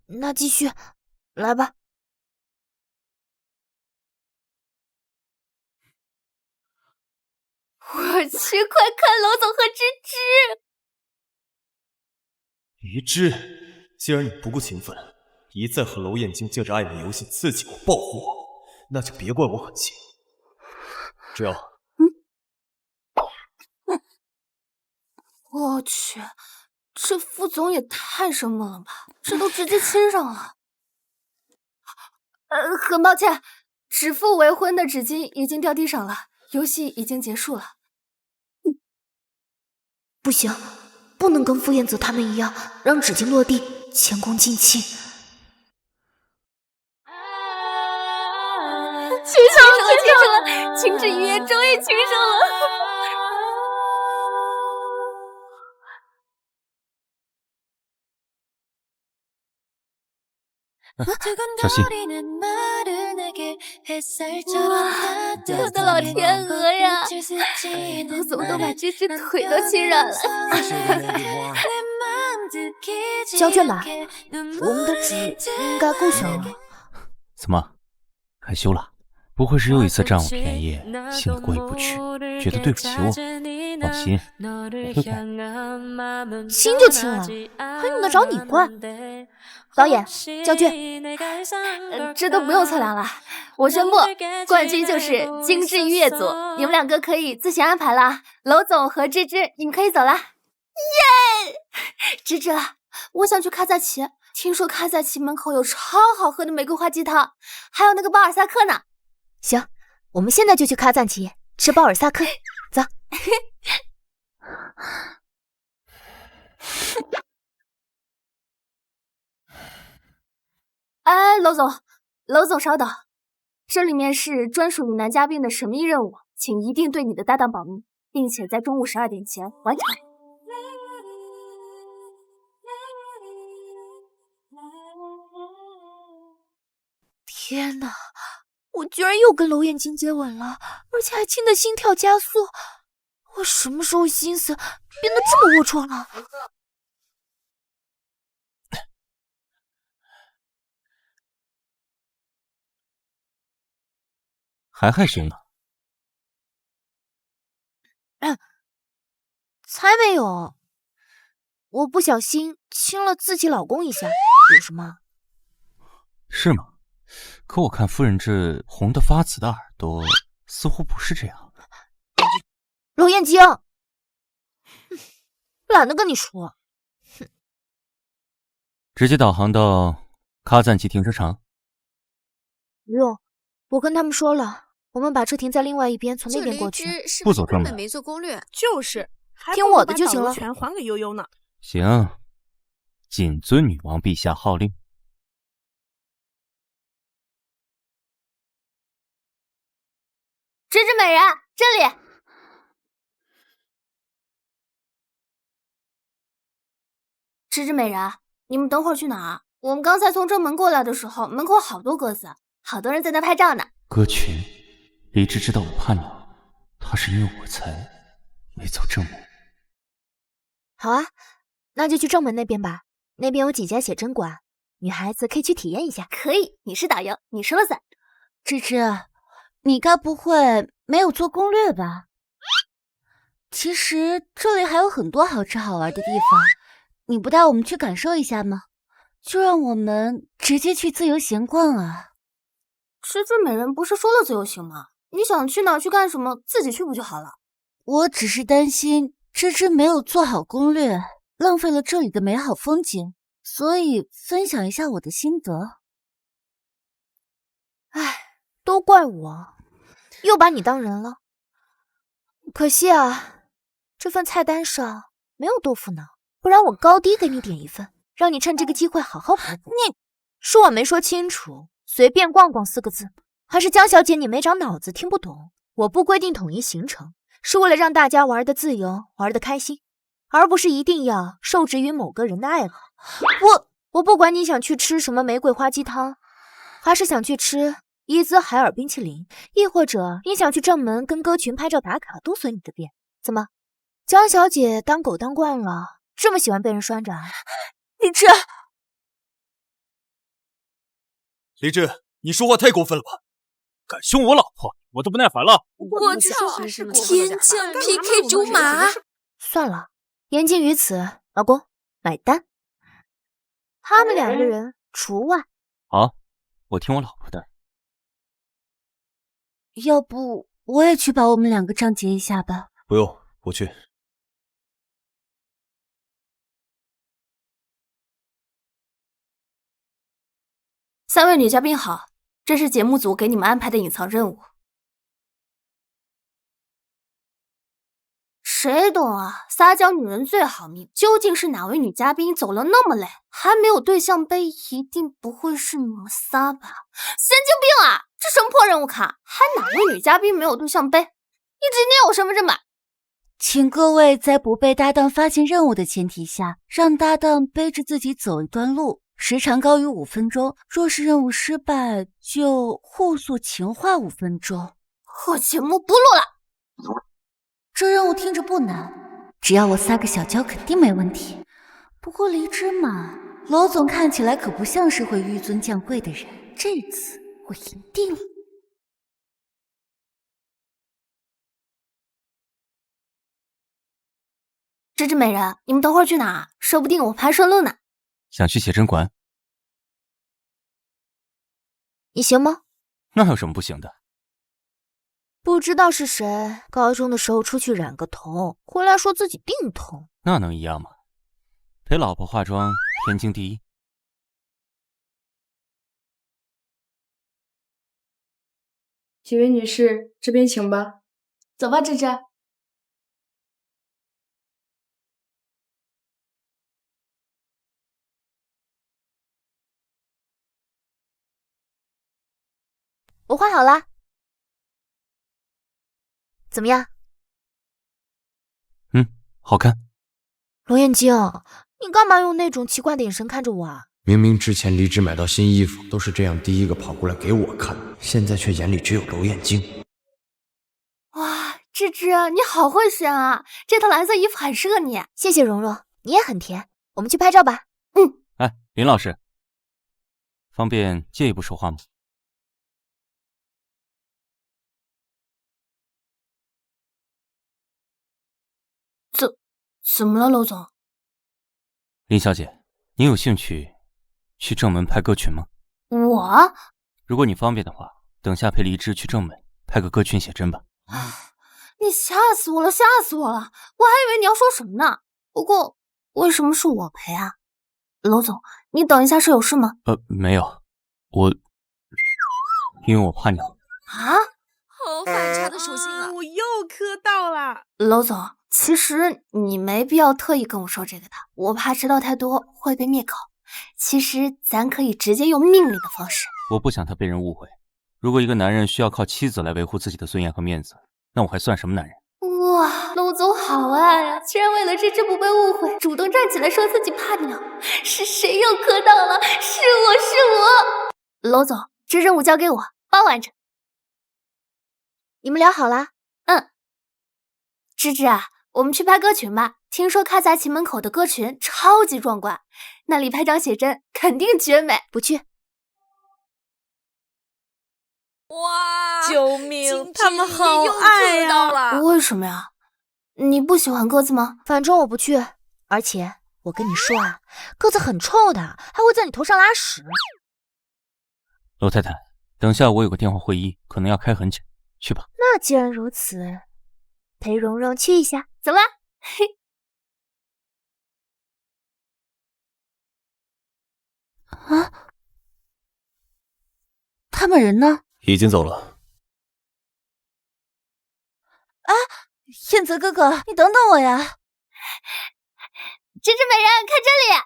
那继续来吧。我去，快看娄总和芝芝！于之，既然你不顾情分，一再和娄燕京借着暧昧游戏刺激我、报复我，那就别怪我狠心。芷幽，我去，这副总也太生猛了吧，这都直接亲上了。很抱歉，指腹为婚的纸巾已经掉地上了，游戏已经结束了。不行，不能跟傅燕泽他们一样，让纸巾落地，前功尽弃。亲上了，情之一夜终于亲上了。小心！我的老天鹅呀！娄总都把芝芝腿都亲软了。交卷吧，我们的纸应该够小了。怎么，害羞了？不会是又一次占我便宜，心里过意不去，觉得对不起我？放心，我会改。亲就亲了，还用得着你怪？导演，交卷。这都不用测量了，我宣布，冠军就是精致音乐组，你们两个可以自行安排了。娄总和芝芝，你们可以走了。耶！芝芝，我想去卡萨奇，听说卡萨奇门口有超好喝的玫瑰花鸡汤，还有那个巴尔萨克呢。行，我们现在就去卡赞奇吃巴尔萨克，走。哎，娄总稍等，这里面是专属于男嘉宾的神秘任务，请一定对你的搭档保密，并且在中午12点前完成。天哪，我居然又跟娄彦京接吻了，而且还亲得心跳加速。我什么时候心思变得这么龌龊了？还害羞呢？才没有，我不小心亲了自己老公一下，有什么？是吗？可我看夫人这红得发紫的耳朵，似乎不是这样。娄彦京，懒得跟你说。直接导航到卡赞奇停车场。不用，我跟他们说了，我们把车停在另外一边，从那边过去。不走正门，没做攻略，就是听我的就行了。全还给悠悠呢。行，谨遵女王陛下号令。芝芝美人，这里。芝芝美人，你们等会儿去哪儿？我们刚才从正门过来的时候，门口好多鸽子，好多人在那拍照呢。鸽群，李芝知道我怕你，他是因为我才没走正门。好啊，那就去正门那边吧，那边有几家写真馆，女孩子可以去体验一下。可以，你是导游，你说了算。芝芝，你该不会没有做攻略吧？其实这里还有很多好吃好玩的地方，你不带我们去感受一下吗？就让我们直接去自由闲逛啊！芝芝美人不是说了自由行吗？你想去哪儿去干什么，自己去不就好了？我只是担心芝芝没有做好攻略，浪费了这里的美好风景，所以分享一下我的心得。唉，都怪我，又把你当人了。可惜啊，这份菜单上没有豆腐脑，不然我高低给你点一份，让你趁这个机会好好补补。你说我没说清楚，随便逛逛4个字，还是江小姐你没长脑子听不懂？我不规定统一行程，是为了让大家玩得自由，玩得开心，而不是一定要受制于某个人的爱好。我不管你想去吃什么玫瑰花鸡汤，还是想去吃伊兹海尔冰淇淋，亦或者你想去正门跟歌群拍照打卡，都随你的便。怎么，江小姐当狗当惯了，这么喜欢被人拴着啊？李芝，李芝，你说话太过分了吧！敢凶我老婆，我都不耐烦了。我操！天降 PK 竹马！算了，言尽于此，老公买单。他们2个人除外。好，我听我老婆的。要不我也去把我们2个账结一下吧。不用，我去。3位女嘉宾好，这是节目组给你们安排的隐藏任务。谁懂啊？撒娇女人最好命，究竟是哪位女嘉宾走了那么累，还没有对象杯？一定不会是你们仨吧？神经病啊！这什么破任务卡？还哪位女嘉宾没有对象杯？你直接我身份证吧。请各位在不被搭档发现任务的前提下，让搭档背着自己走一段路，时长高于5分钟。若是任务失败，就互诉情话5分钟。我节目不录了。这任务听着不难，只要我撒个小娇肯定没问题。不过黎芝嘛，娄总看起来可不像是会纡尊降贵的人，这次我赢定了。芝芝美人，你们等会儿去哪？说不定我们还顺路呢。想去写真馆。你行吗？那有什么不行的？不知道是谁，高中的时候出去染个头，回来说自己定痛。那能一样吗？陪老婆化妆，天经地义。几位女士，这边请吧。走吧，芝芝。我画好了，怎么样？好看。罗彦晶，你干嘛用那种奇怪的眼神看着我啊？明明之前离职买到新衣服都是这样第一个跑过来给我看，现在却眼里只有娄彦晶。哇，芝芝，你好会选啊！这套蓝色衣服很适合你。谢谢蓉蓉，你也很甜。我们去拍照吧。哎，林老师，方便借一步说话吗？怎么了，娄总？林小姐，你有兴趣去正门拍歌群吗？我？如果你方便的话，等下陪黎枝去正门拍个歌群写真吧。你吓死我了，吓死我了！我还以为你要说什么呢。不过，为什么是我陪啊？娄总，你等一下是有事吗？没有，因为我怕你。啊？好反差的属性啊！我又磕到了。娄总，其实你没必要特意跟我说这个的，我怕知道太多会被灭口。其实咱可以直接用命令的方式。我不想他被人误会。如果一个男人需要靠妻子来维护自己的尊严和面子，那我还算什么男人？哇，娄总好爱呀！居然为了芝芝不被误会，主动站起来说自己怕鸟。是谁又磕到了？是我！娄总，这任务交给我，包完成。你们聊好了？芝芝啊，我们去拍歌群吧。听说开在秦门口的歌群超级壮观，那里拍张写真肯定绝美。不去。哇！救命！他们好爱呀！为什么呀？你不喜欢鸽子吗？反正我不去。而且我跟你说啊，鸽子很臭的，还会在你头上拉屎。罗太太，等下我有个电话会议，可能要开很久，去吧。那既然如此，陪蓉蓉去一下。走吧。嘿。啊？他们人呢？已经走了。啊，彦泽哥哥，你等等我呀！芝芝美人，看这里！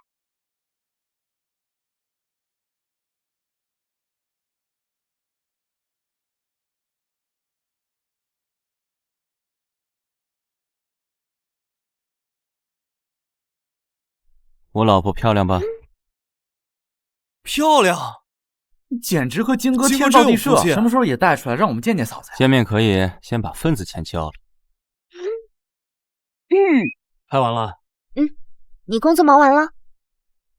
我老婆漂亮吧？漂亮，简直和金哥天造地设。什么时候也带出来，让我们见见嫂子？见面可以，先把份子钱交了。拍完了。你工作忙完了？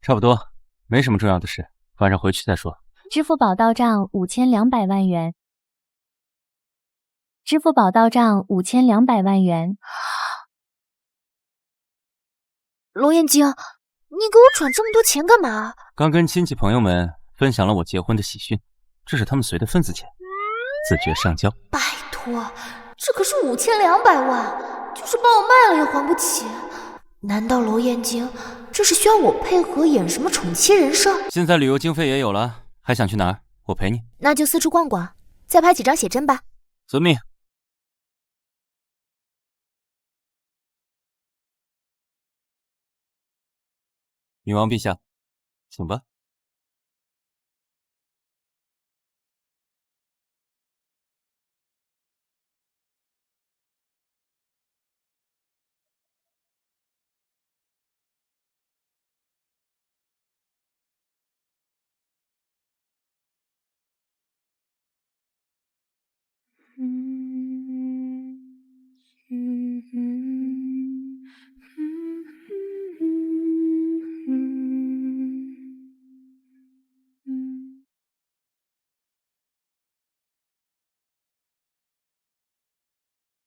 差不多，没什么重要的事，晚上回去再说。支付宝到账5200万元。支付宝到账5200万元。娄彦晶，你给我转这么多钱干嘛？刚跟亲戚朋友们分享了我结婚的喜讯，这是他们随的份子钱，自觉上交。拜托，这可是5200万，就是把我卖了也还不起。难道娄彦晶这是需要我配合演什么宠妻人设？现在旅游经费也有了，还想去哪儿？我陪你。那就四处逛逛，再拍几张写真吧。遵命。女王陛下，请吧。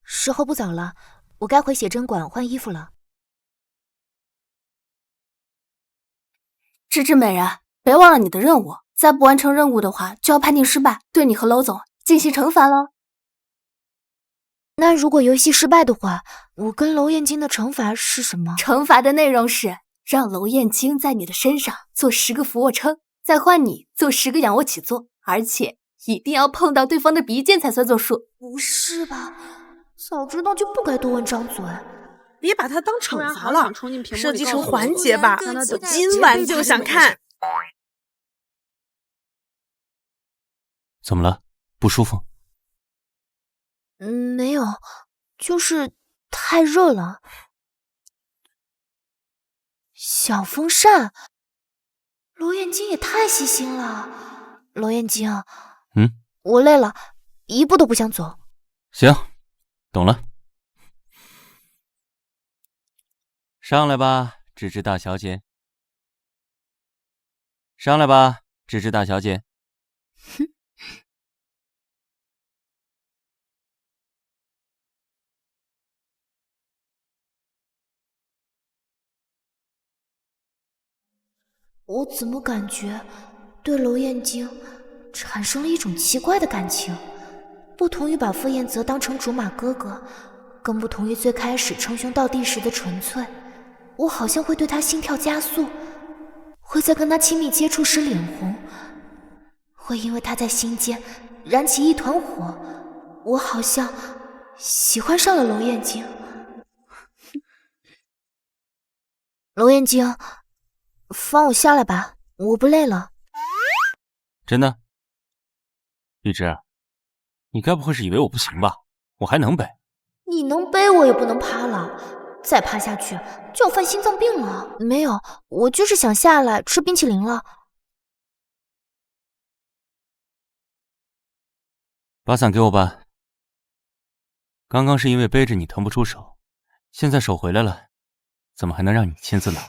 时候不早了，我该回写真馆换衣服了。芝芝美人，别忘了你的任务，再不完成任务的话，就要判定失败，对你和娄总进行惩罚了。那如果游戏失败的话，我跟娄燕京的惩罚是什么？惩罚的内容是让娄燕京在你的身上做10个俯卧撑，再换你做10个仰卧起坐，而且一定要碰到对方的鼻尖才算作数。不是吧？早知道就不该多问张嘴。别把它当惩罚了，设计成环节吧，我今晚就想看。怎么了？不舒服？没有，就是太热了。小风扇，娄燕京也太细心了。娄燕京，我累了，一步都不想走。行，懂了。上来吧，芝芝大小姐。上来吧，芝芝大小姐。我怎么感觉对娄燕京产生了一种奇怪的感情，不同于把傅彦泽当成竹马哥哥，更不同于最开始称兄道弟时的纯粹。我好像会对他心跳加速，会在跟他亲密接触时脸红，会因为他在心间燃起一团火。我好像喜欢上了娄燕京。娄燕京，放我下来吧，我不累了。真的？玉芝，你该不会是以为我不行吧？我还能背。你能背我也不能趴了，再趴下去就要犯心脏病了。没有，我就是想下来吃冰淇淋了。把伞给我吧。刚刚是因为背着你腾不出手，现在手回来了，怎么还能让你亲自拿？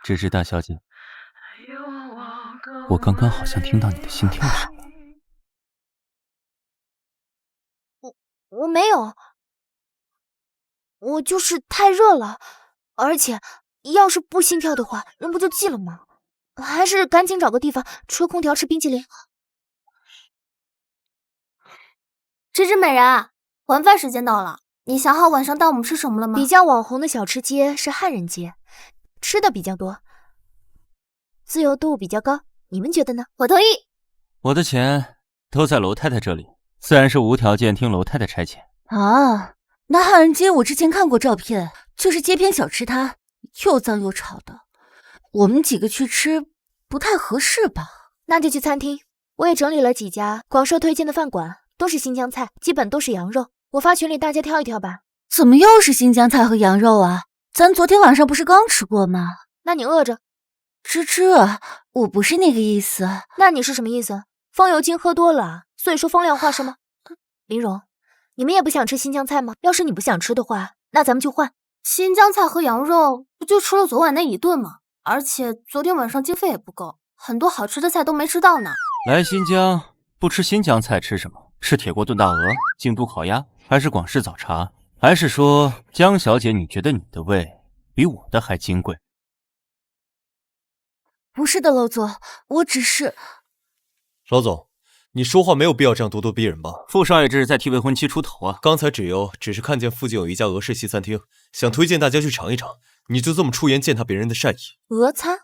芝芝大小姐，我刚刚好像听到你的心跳声。我没有，我就是太热了，而且要是不心跳的话，人不就记了吗？还是赶紧找个地方吹空调吃冰淇淋。芝芝美人，晚饭时间到了，你想好晚上带我们吃什么了吗？比较网红的小吃街是汉人街，吃的比较多，自由度比较高，你们觉得呢？我同意。我的钱都在娄太太这里，自然是无条件听娄太太差遣。啊，那汉人街我之前看过照片，就是街边小吃摊，又脏又吵的。我们几个去吃不太合适吧？那就去餐厅。我也整理了几家广受推荐的饭馆，都是新疆菜，基本都是羊肉。我发群里大家挑一挑吧。怎么又是新疆菜和羊肉啊？咱昨天晚上不是刚吃过吗？那你饿着。芝芝，我不是那个意思。那你是什么意思？风油精喝多了，所以说风凉话是吗？林荣，你们也不想吃新疆菜吗？要是你不想吃的话，那咱们就换。新疆菜和羊肉不就吃了昨晚那一顿吗？而且昨天晚上经费也不够，很多好吃的菜都没吃到呢。来新疆不吃新疆菜吃什么？吃铁锅炖大鹅、京都烤鸭，还是广式早茶？还是说江小姐你觉得你的胃比我的还金贵？不是的，娄总，我只是……娄总，你说话没有必要这样咄咄逼人吧？傅少爷这是在替未婚妻出头啊！刚才只是看见附近有一家俄式西餐厅，想推荐大家去尝一尝，你就这么出言践踏别人的善意？俄餐？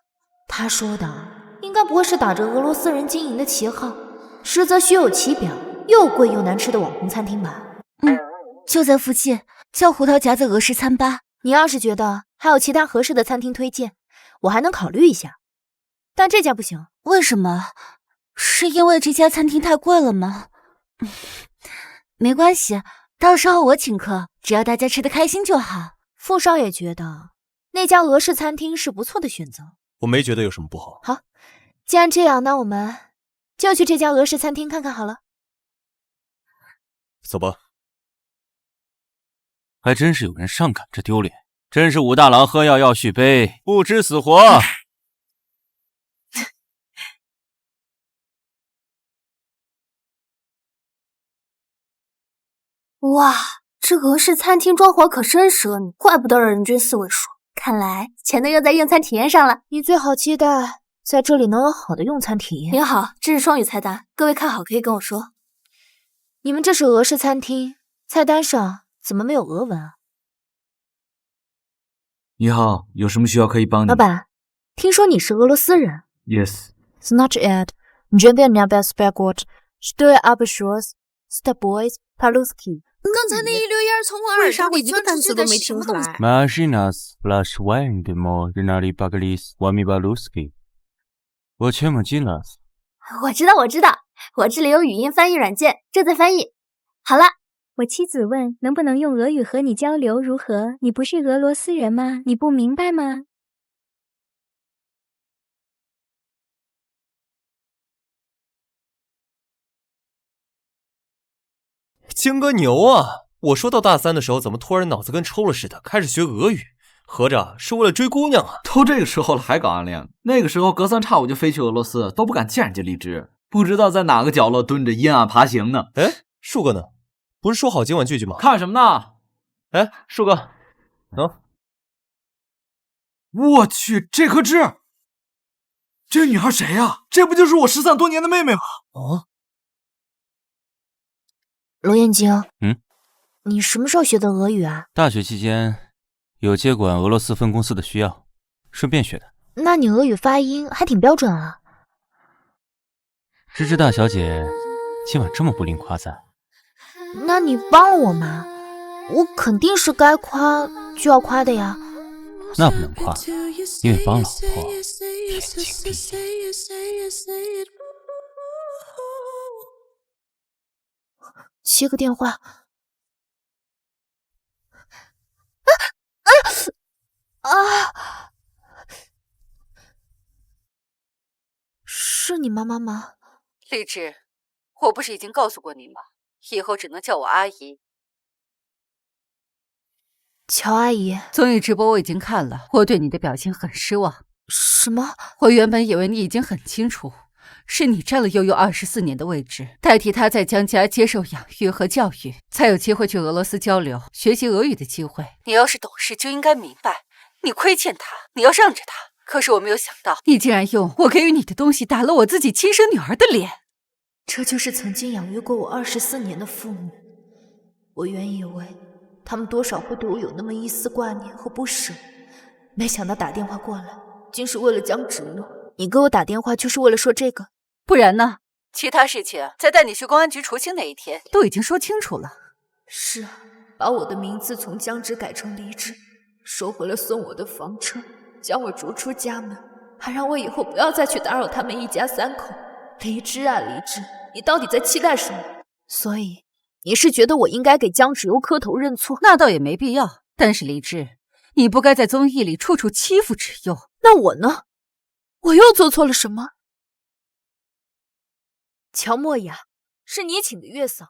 他说的应该不会是打着俄罗斯人经营的旗号，实则虚有其表，又贵又难吃的网红餐厅吧？就在附近，叫胡桃夹子俄式餐吧。你要是觉得还有其他合适的餐厅推荐，我还能考虑一下。但这家不行。为什么？是因为这家餐厅太贵了吗？没关系，到时候我请客，只要大家吃得开心就好。傅少爷觉得那家俄式餐厅是不错的选择。我没觉得有什么不好。好，既然这样，那我们就去这家俄式餐厅看看好了。走吧。还真是有人上赶着丢脸，真是武大郎喝药要续杯，不知死活。哇，这俄式餐厅装潢可真奢靡，怪不得人均4位数，看来钱都用在用餐体验上了。你最好期待在这里能有好的用餐体验。您好，这是双语菜单，各位看好可以跟我说。你们这是俄式餐厅，菜单上怎么没有俄文啊？你好，有什么需要可以帮你？老板，听说你是俄罗斯人。Yes. Значит, живем на беспекот, что я обещалась с тобой по-русски。刚才那一溜烟从我耳朵里钻出去的是什么东西？ Машинас плашвайндемо ринали паглис вами балуски。我全部进了。我知道，我这里有语音翻译软件，正在翻译。好了。我妻子问能不能用俄语和你交流，如何？你不是俄罗斯人吗？你不明白吗？京哥牛啊！我说到大三的时候，怎么突然脑子跟抽了似的，开始学俄语？合着是为了追姑娘啊？都这个时候了还搞暗恋？那个时候隔三差五就飞去俄罗斯，都不敢见人家荔枝，不知道在哪个角落蹲着阴暗爬行呢。哎，树哥呢？不是说好今晚聚聚吗？看什么呢？哎，树哥，我去，这颗痣，这女孩谁呀？这不就是我失散多年的妹妹吗？啊，罗彦京，你什么时候学的俄语啊？大学期间有接管俄罗斯分公司的需要，顺便学的。那你俄语发音还挺标准啊。芝芝大小姐今晚这么不吝夸赞。那你帮了我嘛？我肯定是该夸就要夸的呀。那不能夸，因为帮老婆天经地义。接个电话。是你妈妈吗？荔枝，我不是已经告诉过你吗？以后只能叫我阿姨。乔阿姨，综艺直播我已经看了，我对你的表现很失望。什么？我原本以为你已经很清楚，是你占了悠悠24年的位置，代替他在江家接受养育和教育，才有机会去俄罗斯交流、学习俄语的机会。你要是懂事，就应该明白，你亏欠他，你要让着他。可是我没有想到，你竟然用我给予你的东西打了我自己亲生女儿的脸。这就是曾经养育过我24年的父母。我原以为他们多少会对我有那么一丝挂念和不舍，没想到打电话过来，竟是为了江芷诺。你给我打电话就是为了说这个？不然呢？其他事情在带你去公安局除清那一天都已经说清楚了。是啊，把我的名字从江芷改成黎枝，收回了送我的房车，将我逐出家门，还让我以后不要再去打扰他们一家3口。黎枝啊黎枝，你到底在期待什么？所以你是觉得我应该给江芷悠磕头认错？那倒也没必要。但是黎枝，你不该在综艺里处处欺负芷悠。那我呢？我又做错了什么？乔莫雅，是你请的月嫂，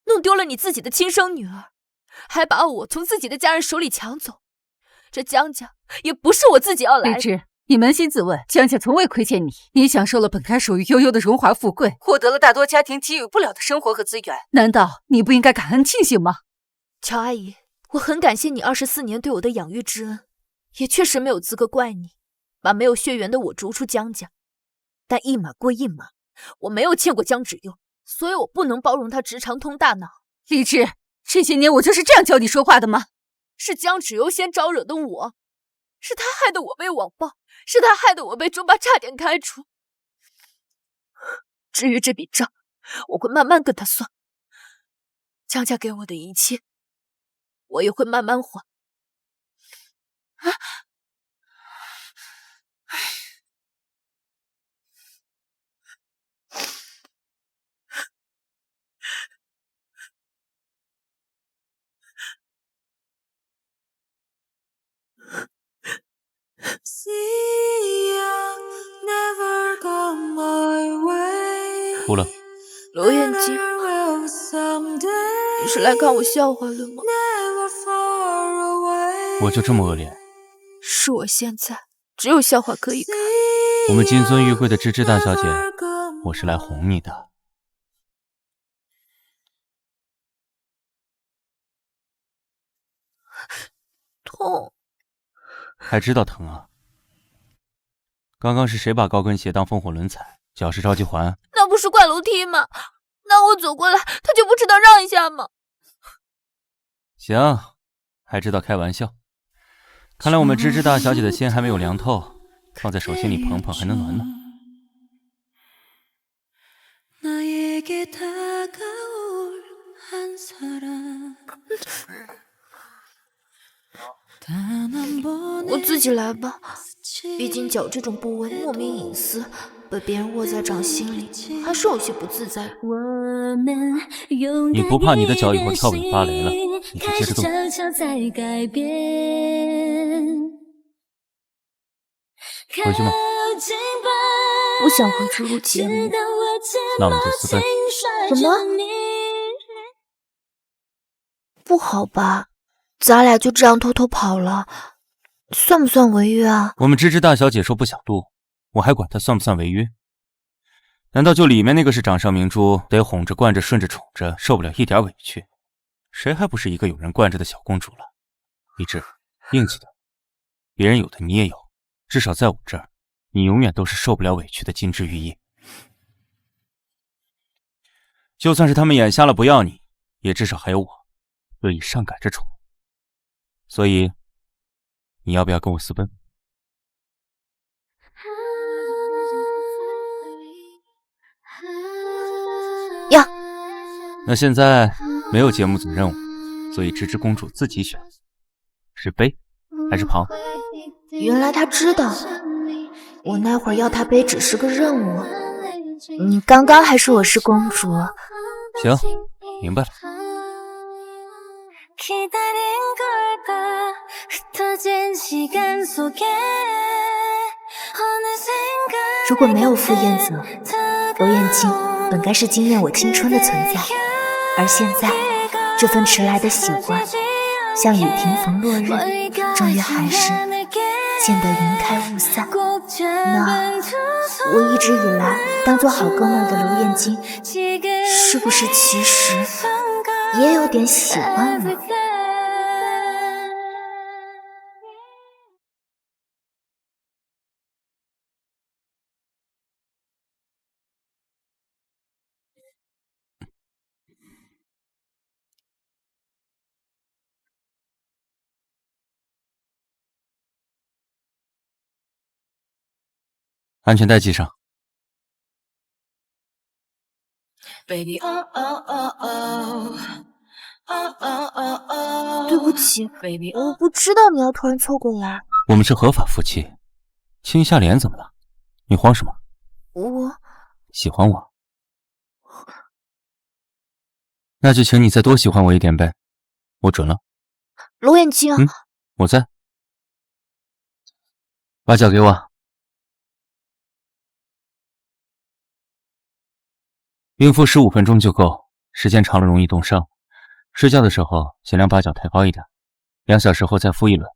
弄丢了你自己的亲生女儿，还把我从自己的家人手里抢走。这江家也不是我自己要来的。黎枝，你扪心自问，江家从未亏欠你，你享受了本该属于悠悠的荣华富贵，获得了大多家庭给予不了的生活和资源，难道你不应该感恩庆幸吗？乔阿姨，我很感谢你24年对我的养育之恩，也确实没有资格怪你把没有血缘的我逐出江家。但一码归一码，我没有欠过江芷悠，所以我不能包容她直肠通大脑。黎枝，这些年我就是这样教你说话的吗？是江芷悠先招惹的我，是他害得我被网暴，是他害得我被中巴差点开除。至于这笔账，我会慢慢跟他算。江家给我的一切，我也会慢慢还。哭了。罗彦京，你是来看我笑话的吗？我就这么恶劣？是我现在只有笑话可以看。我们金尊玉贵的芝芝大小姐，我是来哄你的。痛，还知道疼啊？刚刚是谁把高跟鞋当风火轮踩？脚是着急还？那不是怪楼梯吗？那我走过来，他就不知道让一下吗？行，还知道开玩笑。看来我们芝芝大小姐的心还没有凉透，放在手心里捧捧还能暖暖。我自己来吧，毕竟脚这种部位莫名隐私，被别人握在掌心里，还是有些不自在。你不怕你的脚以后跳不了芭蕾了？你就接着动。回去吗？不想回去录节目。那我们就私奔。什么？不好吧？咱俩就这样偷偷跑了，算不算违约啊？我们芝芝大小姐说不想录，我还管她算不算违约？难道就里面那个是掌上明珠，得哄着惯着顺着宠着，受不了一点委屈？谁还不是一个有人惯着的小公主了？荔枝，硬气的，别人有的你也有，至少在我这儿，你永远都是受不了委屈的金枝玉叶。就算是他们眼瞎了不要你，也至少还有我，乐意上赶着宠。所以，你要不要跟我私奔？要。那现在没有节目组任务，所以芝芝公主自己选，是背还是跑？原来他知道，我那会儿要他背只是个任务。你刚刚还说我是公主。行，明白了。如果没有傅彦泽，罗彦京本该是惊艳我青春的存在，而现在这份迟来的喜欢，像雨停逢落日，终于还是见得云开雾散。那我一直以来当做好哥们的刘彦京，是不是其实也有点喜欢我？安全带系上。对不起，我不知道你要突然凑过来。我们是合法夫妻，亲一下脸怎么了？你慌什么？我喜欢我，那就请你再多喜欢我一点呗，我准了。罗彦京，我在。把脚给我。冰敷15分钟就够，时间长了容易冻伤。睡觉的时候尽量把脚抬高一点，2小时后再敷一轮。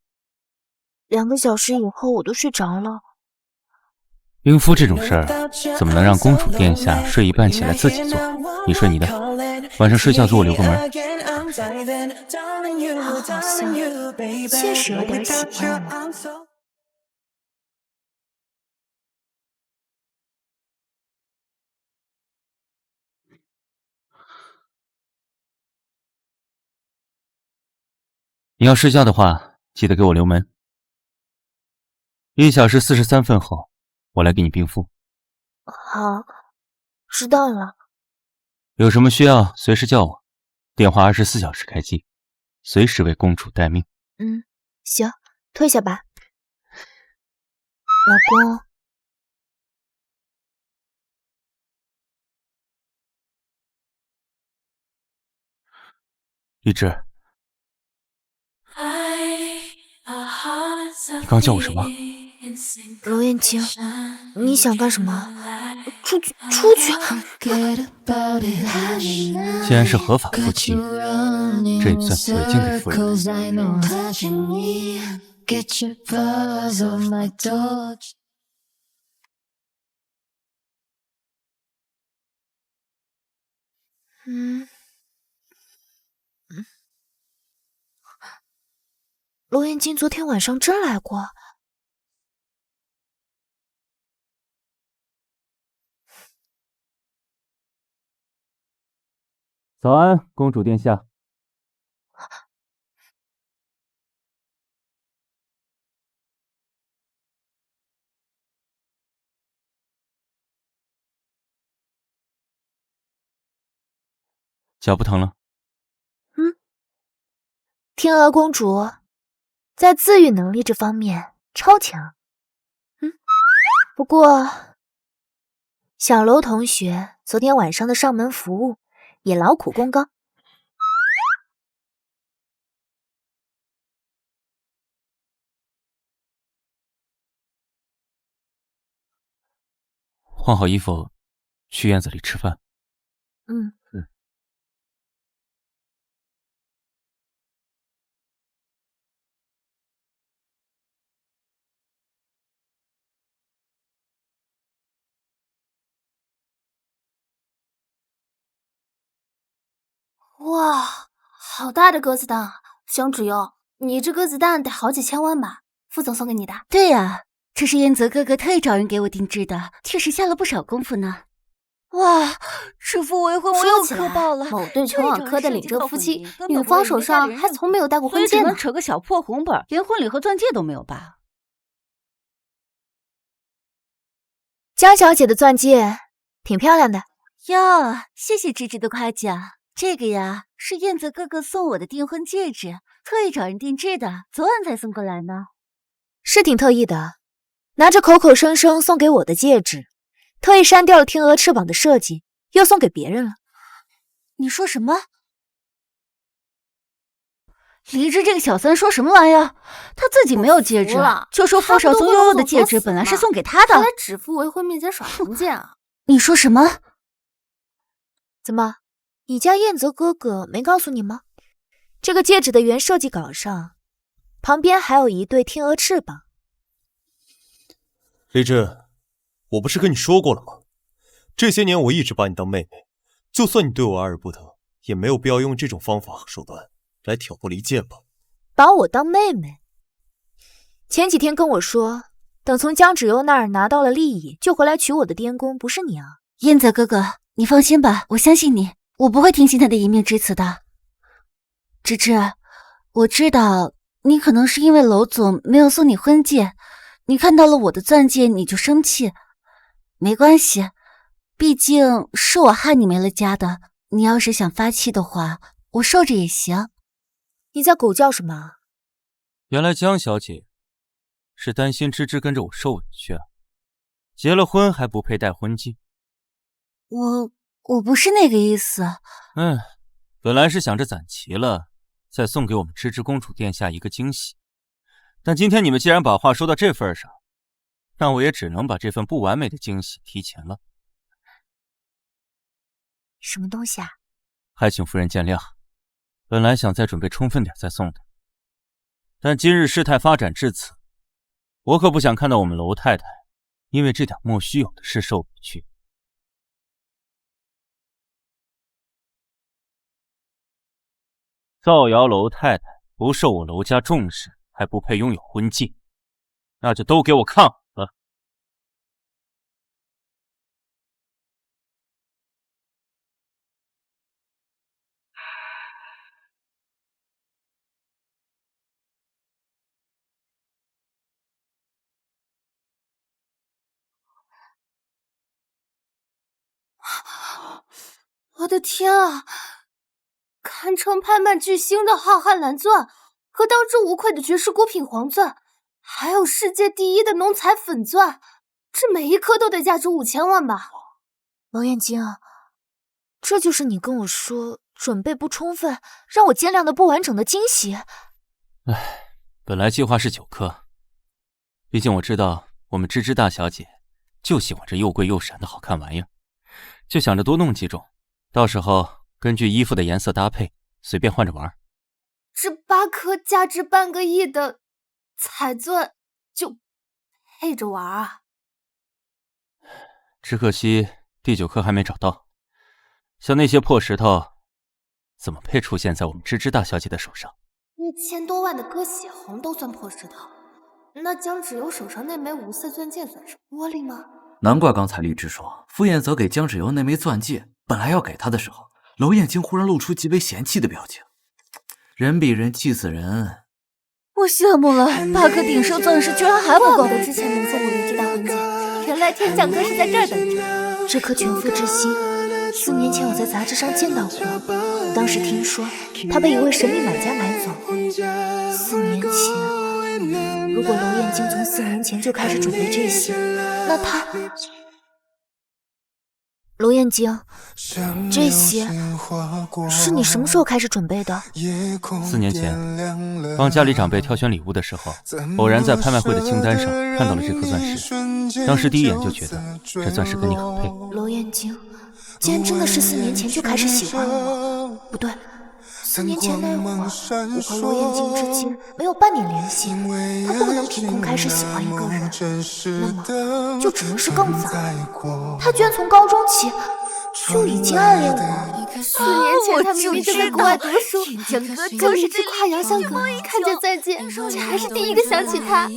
2个小时以后我都睡着了。冰敷这种事儿，怎么能让公主殿下睡一半起来自己做？你睡你的，晚上睡觉给我留个门。好像确实有点喜欢我。你要睡觉的话，记得给我留门。1小时43分后，我来给你冰敷。好，知道了。有什么需要随时叫我，电话24小时开机，随时为公主待命。行，退下吧，老公。荔枝，你刚叫我什么？罗彦京，你想干什么？出去，出去！既然是合法夫妻，这也算违禁给夫人。罗彦京昨天晚上真来过。早安，公主殿下。脚不疼了？天鹅公主在自愈能力这方面超强。不过小楼同学昨天晚上的上门服务也劳苦功高。换好衣服，去院子里吃饭。哇，好大的鸽子蛋啊！江芷幽，你这鸽子蛋得好几千万吧？副总送给你的。对呀，这是燕泽哥哥特意找人给我定制的，确实下了不少功夫呢。哇，指腹为婚我又磕爆了！某对全网科的领证夫妻，女方手上还从没有戴过婚戒呢，只能扯个小破红本，连婚礼和钻戒都没有吧？江小姐的钻戒挺漂亮的呀，谢谢芝芝的夸奖。这个呀，是燕泽哥哥送我的订婚戒指，特意找人定制的，昨晚才送过来呢。是挺特意的，拿着口口声声送给我的戒指，特意删掉了天鹅翅膀的设计，又送给别人了。你说什么？黎芝这个小三说什么玩意儿？他自己没有戒指，就说傅少宗悠悠的戒指本来是送给他的。还来指腹为婚面前耍红剑啊！你说什么？怎么？你家燕泽哥哥没告诉你吗？这个戒指的原设计稿上，旁边还有一对天鹅翅膀。黎芝，我不是跟你说过了吗？这些年我一直把你当妹妹，就算你对我爱而不得，也没有必要用这种方法和手段来挑拨离间吧。把我当妹妹？前几天跟我说，等从江芷幽那儿拿到了利益，就回来娶我的颠公，不是你啊？燕泽哥哥，你放心吧，我相信你。我不会听信他的一面之词的。芝芝，我知道你可能是因为娄总没有送你婚戒，你看到了我的钻戒你就生气。没关系，毕竟是我害你没了家的，你要是想发气的话，我受着也行。你在狗叫什么？原来江小姐是担心芝芝跟着我受委屈啊，结了婚还不配戴婚戒。我不是那个意思。本来是想着攒齐了，再送给我们芝芝公主殿下一个惊喜。但今天你们既然把话说到这份上，那我也只能把这份不完美的惊喜提前了。什么东西啊？还请夫人见谅，本来想再准备充分点再送的，但今日事态发展至此，我可不想看到我们娄太太因为这点莫须有的事受委屈。造谣娄太太不受我娄家重视，还不配拥有婚戒，那就都给我看好了。我的天啊！堪称拍卖巨星的浩瀚蓝钻，和当之无愧的绝世孤品黄钻，还有世界第一的浓彩粉钻，这每一颗都得价值5000万吧？娄燕京，这就是你跟我说准备不充分，让我见谅的不完整的惊喜。本来计划是9颗，毕竟我知道我们芝芝大小姐就喜欢这又贵又闪的好看玩意儿，就想着多弄几种，到时候根据衣服的颜色搭配，随便换着玩。这8颗价值半个亿的彩钻就配着玩啊？只可惜第9颗还没找到，像那些破石头，怎么配出现在我们芝芝大小姐的手上？1000多万的鸽血红都算破石头，那江芷幽手上那枚5色钻戒算是玻璃吗？难怪刚才荔枝说傅彦泽给江芷幽那枚钻戒，本来要给他的时候，楼燕京忽然露出极为嫌弃的表情，人比人气死人。我羡慕了，8颗鼎圣钻石居然还不够。之前没见过离之大婚戒，原来天降哥是在这儿等着。这颗全副之心，4年前我在杂志上见到过，当时听说他被一位神秘买家买走。4年前，如果楼燕京从4年前就开始准备这些，那他……楼燕京，这些是你什么时候开始准备的？4年前，帮家里长辈挑选礼物的时候，偶然在拍卖会的清单上看到了这颗钻石，当时第一眼就觉得这钻石跟你很配。楼燕京，竟然真的是4年前就开始喜欢我？不对，4年前那会儿，我和楼燕京之间没有半点联系，他不可能凭空开始喜欢一个人，那么就只能是更早。他居然从高中起就已经暗恋我。4年前他明明就在国外读书，江哥就是这跨洋相隔，看见再见，你还是第一个想起他。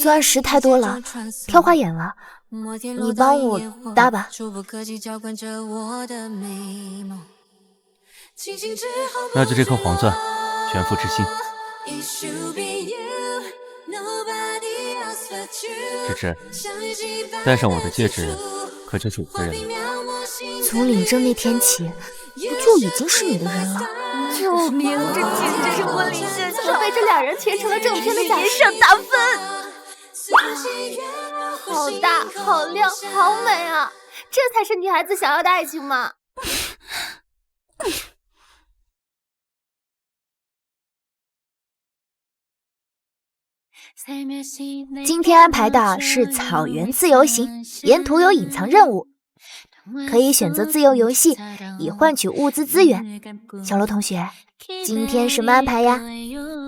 钻石太多了，挑花眼了，你帮我搭吧。那就这颗黄钻，全副之心。芝芝，戴上我的戒指，可就是我的人了。从领证那天起，不就已经是你的人了？救命！这简直是婚礼现场，被这俩人贴成了正片的假人上大分。好大，好亮，好美啊！这才是女孩子想要的爱情嘛！今天安排的是草原自由行，沿途有隐藏任务，可以选择自由游戏，以换取物资资源。小楼同学，今天什么安排呀？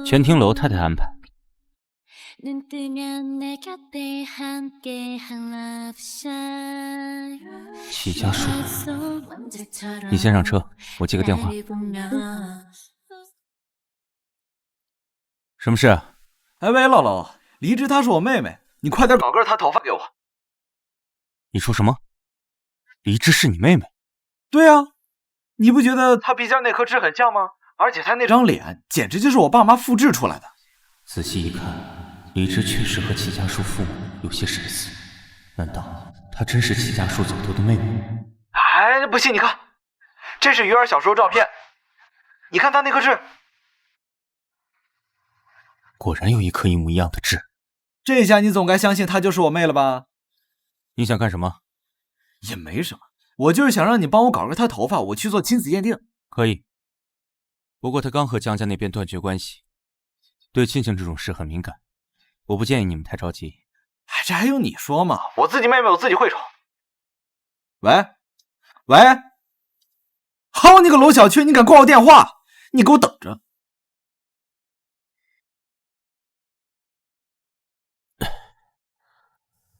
全听楼太太安排。齐家树，你先上车，我接个电话。什么事？哎喂，老楼，离枝她是我妹妹，你快点搞个她头发给我。你说什么？离枝是你妹妹？对啊，你不觉得她鼻尖那颗痣很像吗？而且她那张脸简直就是我爸妈复制出来的。仔细一看，离枝确实和齐家树父母有些神似，难道她真是齐家树走丢的妹妹？哎，不信你看，这是鱼儿小时候照片，你看她那颗痣。果然有一颗一模一样的痣，这下你总该相信她就是我妹了吧？你想干什么？也没什么，我就是想让你帮我搞个她头发，我去做亲子鉴定。可以，不过她刚和江家那边断绝关系，对亲情这种事很敏感，我不建议你们太着急。哎，这还用你说吗？我自己妹妹我自己会宠。喂，好你个娄小缺，你敢挂我电话？你给我等着！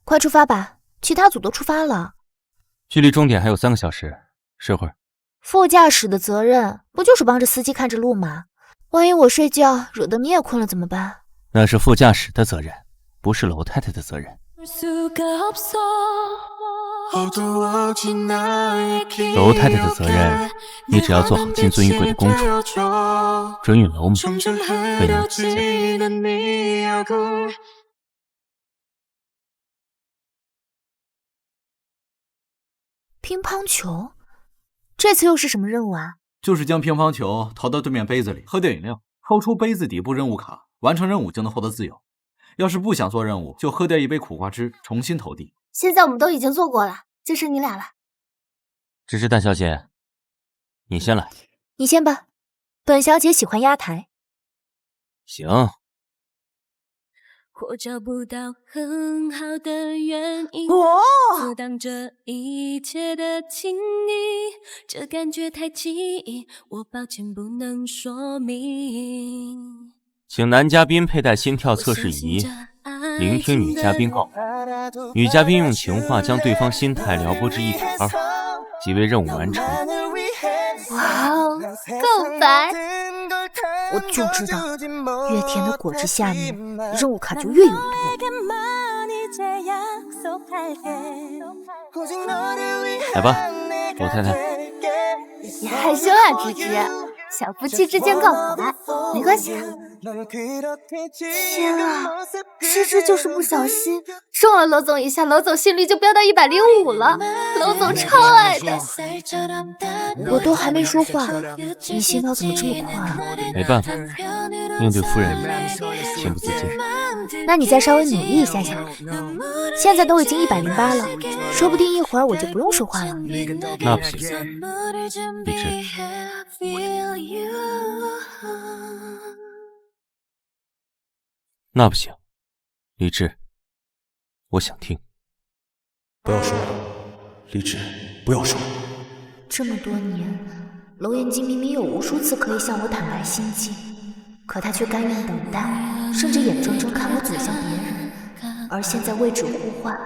快出发吧，其他组都出发了。距离终点还有3个小时，睡会儿。副驾驶的责任不就是帮着司机看着路吗？万一我睡觉惹得你也困了怎么办？那是副驾驶的责任，不是娄太太的责任。娄太太的责任，你只要做好金尊玉贵的公主，准允娄母为你起见。乒乓球，这次又是什么任务啊？就是将乒乓球投到对面杯子里，喝点饮料，抽出杯子底部任务卡，完成任务就能获得自由。要是不想做任务，就喝掉一杯苦瓜汁，重新投递。现在我们都已经做过了，就剩你俩了。只是大小姐，你先来。你先吧，本小姐喜欢压台。行。或找不到很好的原因，阻挡这一切的亲昵，这感觉太奇异，我抱歉不能说明。请男嘉宾佩戴心跳测试仪，聆听女嘉宾告白。女嘉宾用情话将对方心态撩拨至1.2，即为任务完成。哇哦，告白！我就知道，越甜的果汁下面任务卡就越有毒。来吧，娄太太。你害羞啊，芝芝。小夫妻之间告白，没关系啊。天啊，芝芝就是不小心撞了娄总一下，娄总心率就飙到105了，娄总超爱的。我都还没说话，你心跳怎么这么快啊？没办法，应对夫人情不自禁。那你再稍微努力一下下，现在都已经108了，说不定一会儿我就不用说话了。那不行，李智。那不行，李智，我想听。不要说了，李智，不要说了。这么多年，娄彦京明明有无数次可以向我坦白心迹，可他却甘愿等待，甚至眼睁睁看我走向别人。而现在为之呼唤，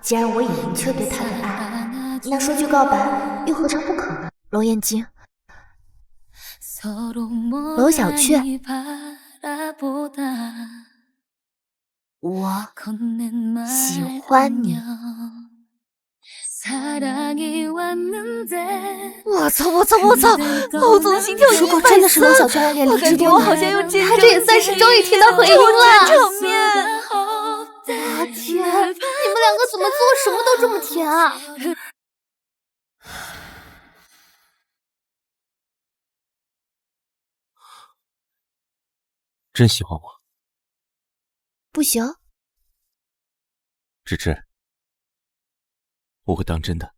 既然我已明确对他的爱，那说句告白又何尝不可呢？娄彦京，娄小雀，我喜欢你。我操！娄总心跳140，如果真的是娄小雀暗恋李智多，我好像又见证他这也算是终于听到回音了。场面，我天，你们两个怎么做什么都这么甜啊？真喜欢我？不行，芝芝，我会当真的。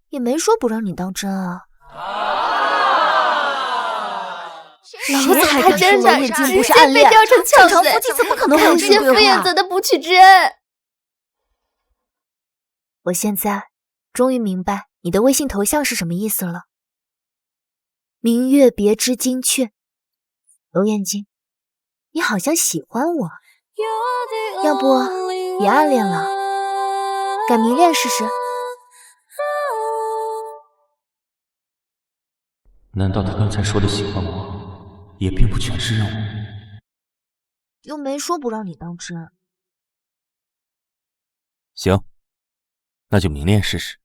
也没说不让你当真啊。娄总他真的直接被吊成翘子，夫妻怎么可能感谢傅彦泽的不娶之恩？我现在终于明白你的微信头像是什么意思了。明月别枝惊鹊，娄彦京，你好像喜欢我，要不别暗恋了，改明恋试试。难道他刚才说的喜欢我，也并不全是让我？又没说不让你当真。行，那就明恋试试。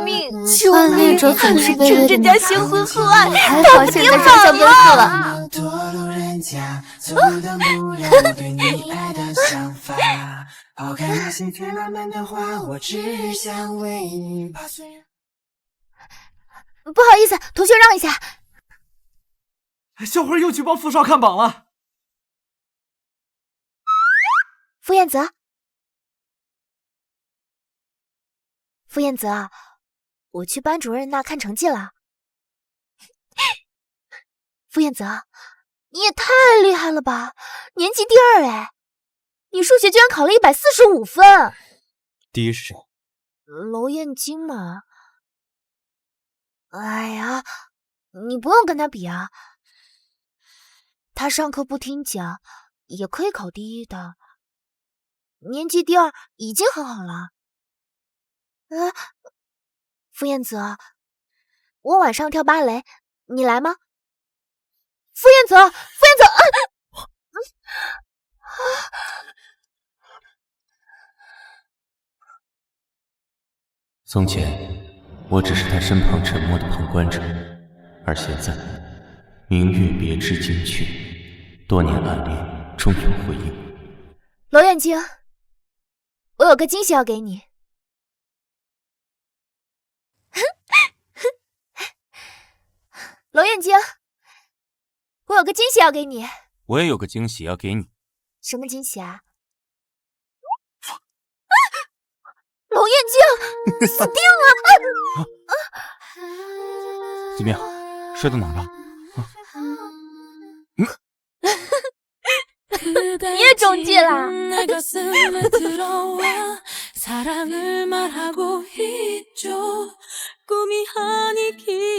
命！暗恋者总是被人家心灰意冷，还好现在双向奔赴了。不好意思，同学让一下。小辉又去帮傅少看榜了。傅彦泽，傅彦泽，我去班主任那看成绩了。傅彦泽，你也太厉害了吧，年级第2哎！你数学居然考了145分。第一是谁？娄彦京嘛。哎呀，你不用跟他比啊，他上课不听讲，也可以考第1的。年级第2已经很好了。傅彦泽，我晚上跳芭蕾，你来吗？傅彦泽，从前，我只是他身旁沉默的旁观者，而现在，明月别枝惊鹊，多年暗恋终有回应。娄彦京，我有个惊喜要给你。娄彦京，我有个惊喜要给你。我也有个惊喜要给你。什么惊喜啊？娄彦京，死定了！怎么样，摔到哪了？你也中计了。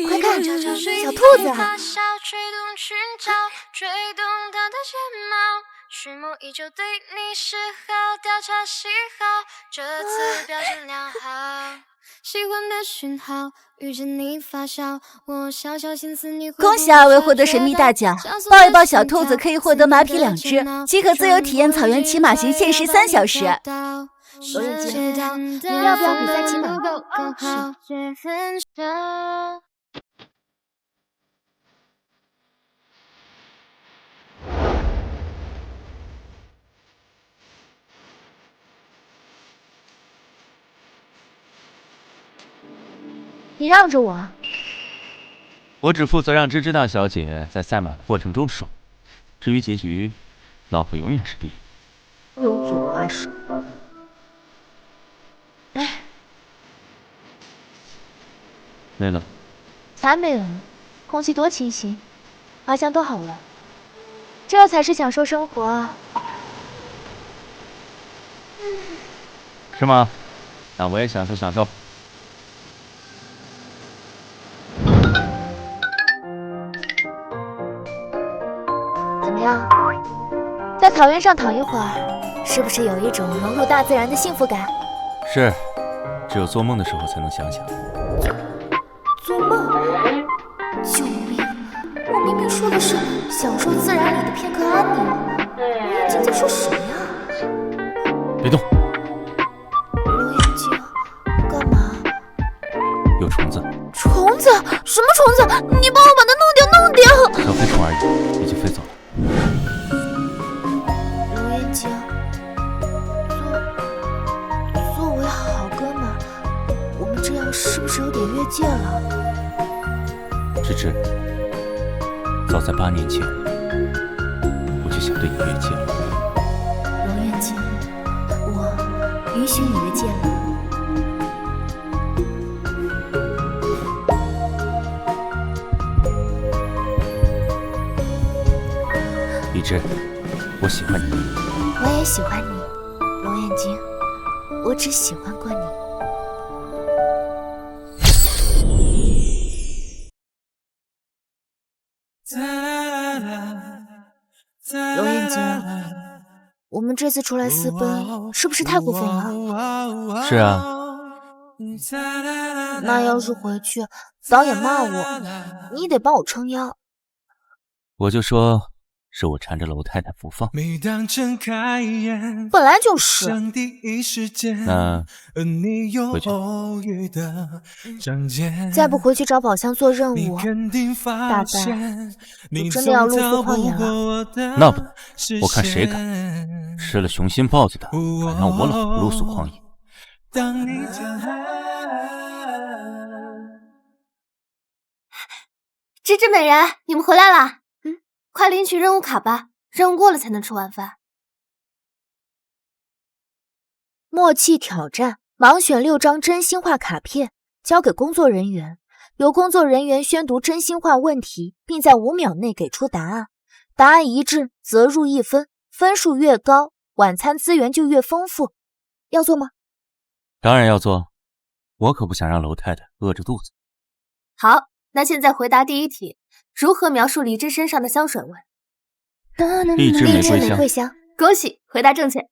快看，小兔子啊！蓄谋已久，对你示好，调查喜好，这次表现良好。喜欢的讯号，遇见你发烧，我小小心思你。恭喜2位获得神秘大奖，抱一抱小兔子可以获得马匹2只，即可自由体验草原骑马行限时3小时。罗燕姐，你要不要比赛骑马？你让着我。我只负责让芝芝大小姐在赛马的过程中爽，至于结局，老婆永远是第一。有阻碍是？哎，累了？才没有，空气多清新，花香多好闻，这才是享受生活啊！是吗？那我也享受享受。怎么样？在草原上躺一会儿，是不是有一种融入大自然的幸福感？是，只有做梦的时候才能想想。做梦？救命！我明明说的是享受自然里的片刻安宁。罗燕静在说什么呀？别动！罗燕静，干嘛？有虫子。虫子？什么虫子？你帮我把它弄掉，弄掉！小飞虫而已，已经飞走了。罗燕静，作为好哥们，我们这样是不是有点越界了？芝芝，早在8年前，我就想对你越界了。罗燕静，我允许你越界了。李芝，我喜欢你。我也喜欢你，罗燕静，我只喜欢过你。罗燕静，我们这次出来私奔，是不是太过分了？是啊。那要是回去导演骂我，你得帮我撑腰。我就说是我缠着楼太太不放。本来就是。那回去。再不回去找宝箱做任务，大概你真的要露宿旷野了。那不能，我看谁敢！吃了雄心豹子的，敢让我老婆露宿旷野。芝芝美人，你们回来啦！快领取任务卡吧，任务过了才能吃晚饭。默契挑战，盲选6张真心话卡片，交给工作人员，由工作人员宣读真心话问题，并在5秒内给出答案。答案一致则入1分，分数越高，晚餐资源就越丰富。要做吗？当然要做，我可不想让楼太太饿着肚子。好，那现在回答第一题。如何描述李智身上的香水味？荔枝玫瑰香。恭喜，回答正确。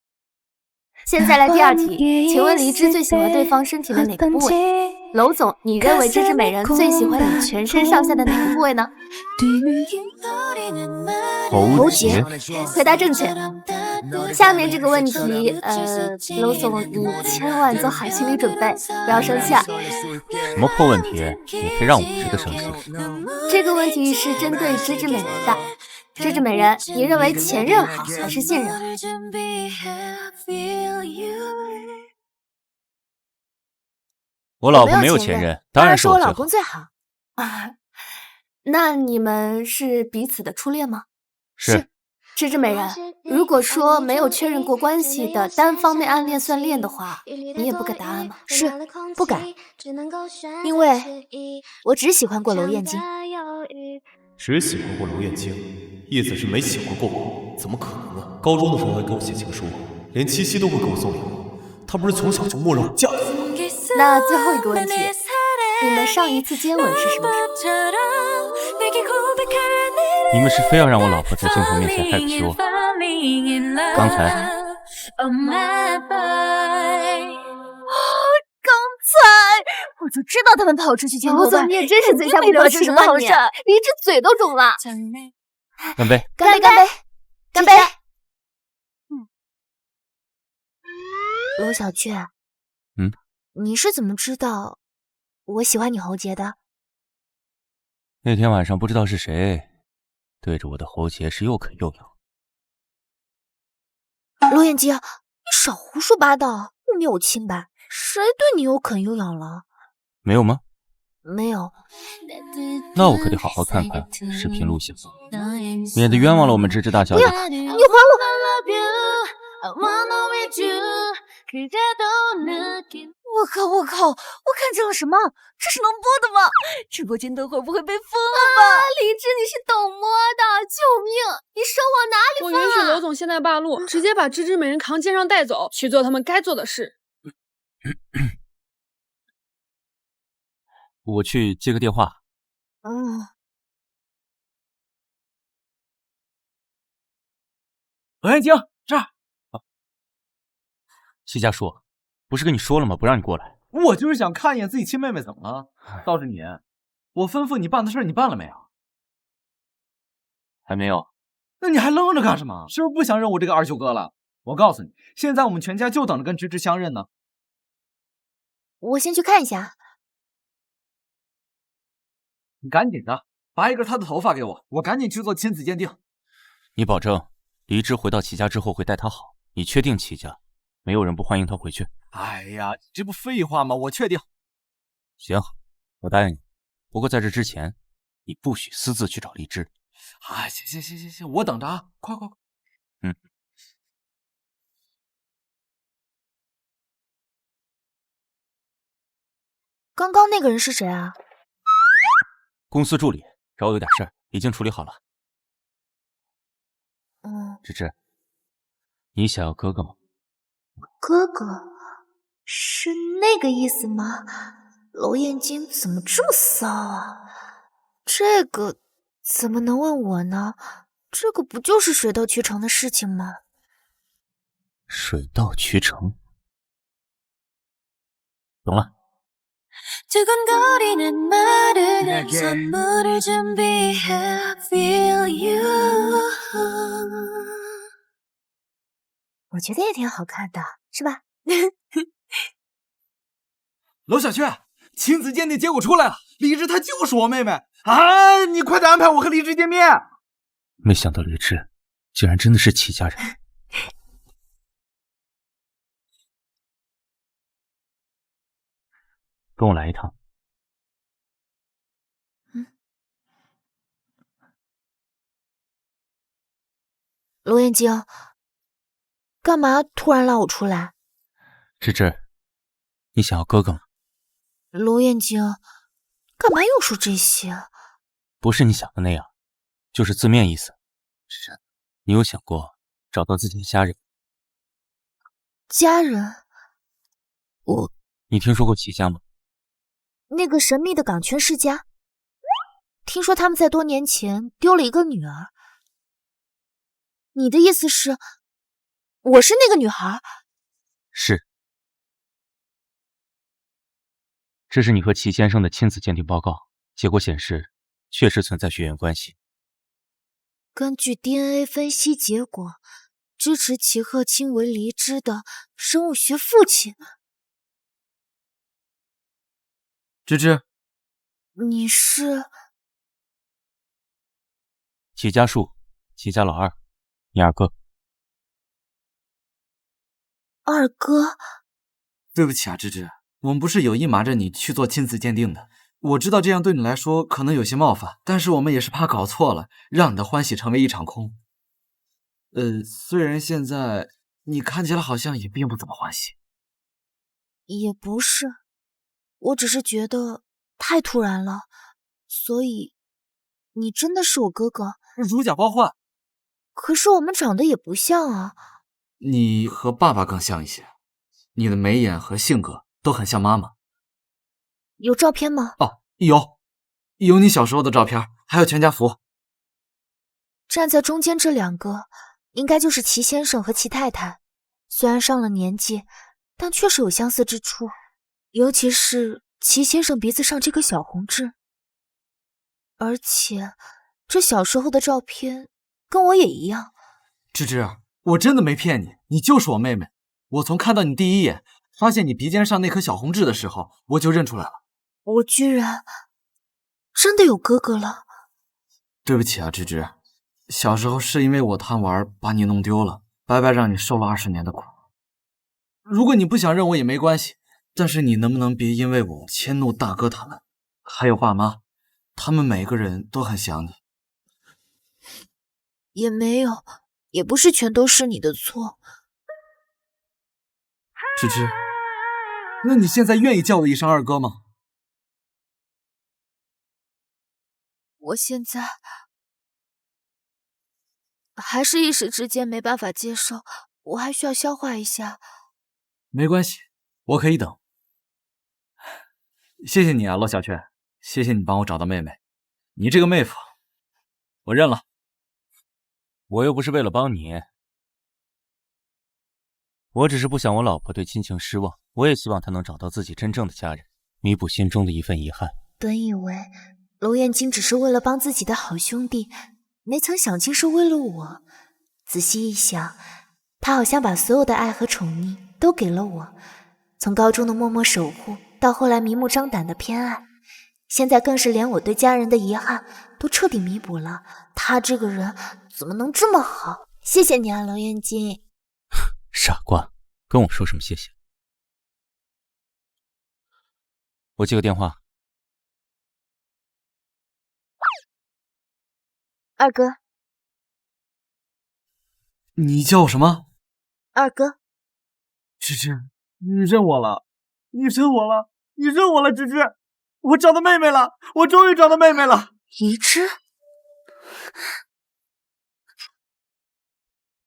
现在来第2题，请问黎芝最喜欢对方身体的哪个部位？楼总，你认为芝芝美人最喜欢你全身上下的哪个部位呢？喉结。回答正确。下面这个问题，楼总你千万做好心理准备，不要生气啊。什么破问题？你可以让我值得生气。这个问题是针对芝芝美人的。芝芝美人，你认为前任好还是现任好？我老婆没有前任，当然是我老公最好。那你们是彼此的初恋吗？是。芝芝美人，如果说没有确认过关系的单方面暗恋算恋的话，你也不给答案吗？是，不改，因为我只喜欢过娄燕京。只喜欢过娄燕京，意思是没喜欢过我？怎么可能呢？高中的时候还给我写情书，连七夕都会给我送礼物。他不是从小就默认我嫁给我吗？那最后一个问题，你们上一次接吻是什么时候？你们是非要让我老婆在镜头面前害羞我？刚才。我就知道他们跑出去见过总，你也真是嘴下不留情啊！你离这嘴都肿了。干杯！干杯！干杯！干杯！罗小雀，嗯，你是怎么知道我喜欢你喉结的？那天晚上不知道是谁对着我的喉结是又啃又咬。罗眼睛，你少胡说八道，又没有清白，谁对你又啃又咬了？没有吗？没有。那我可得好好看看视频录像，免得冤枉了我们芝芝大小姐。不要，你还我靠！我看见了什么？这是能播的吗？直播间的会不会被封了吧？李智，你是懂摸的，救命！你手往哪里放啊？我允许刘总现在罢录，直接把芝芝美人扛肩上带走，去做他们该做的事。我去接个电话。罗彦京，这儿。齐家树，不是跟你说了吗？不让你过来。我就是想看一眼自己亲妹妹，怎么了？倒是你，我吩咐你办的事你办了没有？还没有。那你还愣着干什么？是不是不想认我这个二舅哥了？我告诉你，现在我们全家就等着跟芝芝相认呢。我先去看一下。你赶紧的，拔一根她的头发给我，我赶紧去做亲子鉴定。你保证黎芝回到齐家之后会待她好？你确定齐家没有人不欢迎她回去？哎呀，这不废话吗？我确定。行，我答应你。不过在这之前，你不许私自去找黎芝。啊，行，我等着啊！快！刚刚那个人是谁啊？公司助理，找我有点事儿，已经处理好了。芝芝，你想要哥哥吗？哥哥，是那个意思吗？娄彦京怎么这么骚啊？这个怎么能问我呢？这个不就是水到渠成的事情吗？水到渠成，懂了。我觉得也挺好看的，是吧？娄小雀，亲子鉴定结果出来了，黎芝她就是我妹妹啊！你快点安排我和黎芝见面。没想到黎芝竟然真的是齐家人。跟我来一趟。娄彦京，干嘛突然拉我出来？芝芝，你想要哥哥吗？娄彦京，干嘛又说这些？不是你想的那样，就是字面意思。芝芝，你有想过找到自己的家人？家人？你听说过齐家吗？那个神秘的港圈世家，听说他们在多年前丢了一个女儿。你的意思是，我是那个女孩？是。这是你和齐先生的亲子鉴定报告，结果显示确实存在血缘关系。根据 DNA 分析结果，支持齐鹤清为黎芝的生物学父亲。芝芝，你是齐家树，齐家老二，你二哥。二哥？对不起啊，芝芝，我们不是有意瞒着你去做亲子鉴定的。我知道这样对你来说可能有些冒犯，但是我们也是怕搞错了，让你的欢喜成为一场空。虽然现在你看起来好像也并不怎么欢喜。也不是，我只是觉得太突然了，所以你真的是我哥哥？如假包换。可是我们长得也不像啊。你和爸爸更像一些，你的眉眼和性格都很像妈妈。有照片吗？哦，有你小时候的照片，还有全家福。站在中间这两个，应该就是齐先生和齐太太。虽然上了年纪，但确实有相似之处，尤其是齐先生鼻子上这个小红痣。而且，这小时候的照片跟我也一样。芝芝，我真的没骗你，你就是我妹妹。我从看到你第一眼，发现你鼻尖上那颗小红痣的时候，我就认出来了。我居然真的有哥哥了。对不起啊，芝芝，小时候是因为我贪玩把你弄丢了，白白让你受了20年的苦。如果你不想认我也没关系，但是你能不能别因为我迁怒大哥他们，还有爸妈，他们每个人都很想你。也没有，也不是全都是你的错。芝芝，那你现在愿意叫我一声二哥吗？我现在还是一时之间没办法接受，我还需要消化一下。没关系，我可以等。谢谢你啊，罗小雀，谢谢你帮我找到妹妹，你这个妹夫，我认了。我又不是为了帮你，我只是不想我老婆对亲情失望，我也希望她能找到自己真正的家人，弥补心中的一份遗憾。本以为娄彦京只是为了帮自己的好兄弟，没曾想竟是为了我。仔细一想，他好像把所有的爱和宠溺都给了我，从高中的默默守护，到后来明目张胆的偏爱，现在更是连我对家人的遗憾都彻底弥补了。他这个人怎么能这么好？谢谢你啊，娄彦京。傻瓜，跟我说什么谢谢？我接个电话。二哥。你叫我什么？二哥。芝芝，你认我了，你认我了，你认我了，芝芝，我找到妹妹了，我终于找到妹妹了。离枝，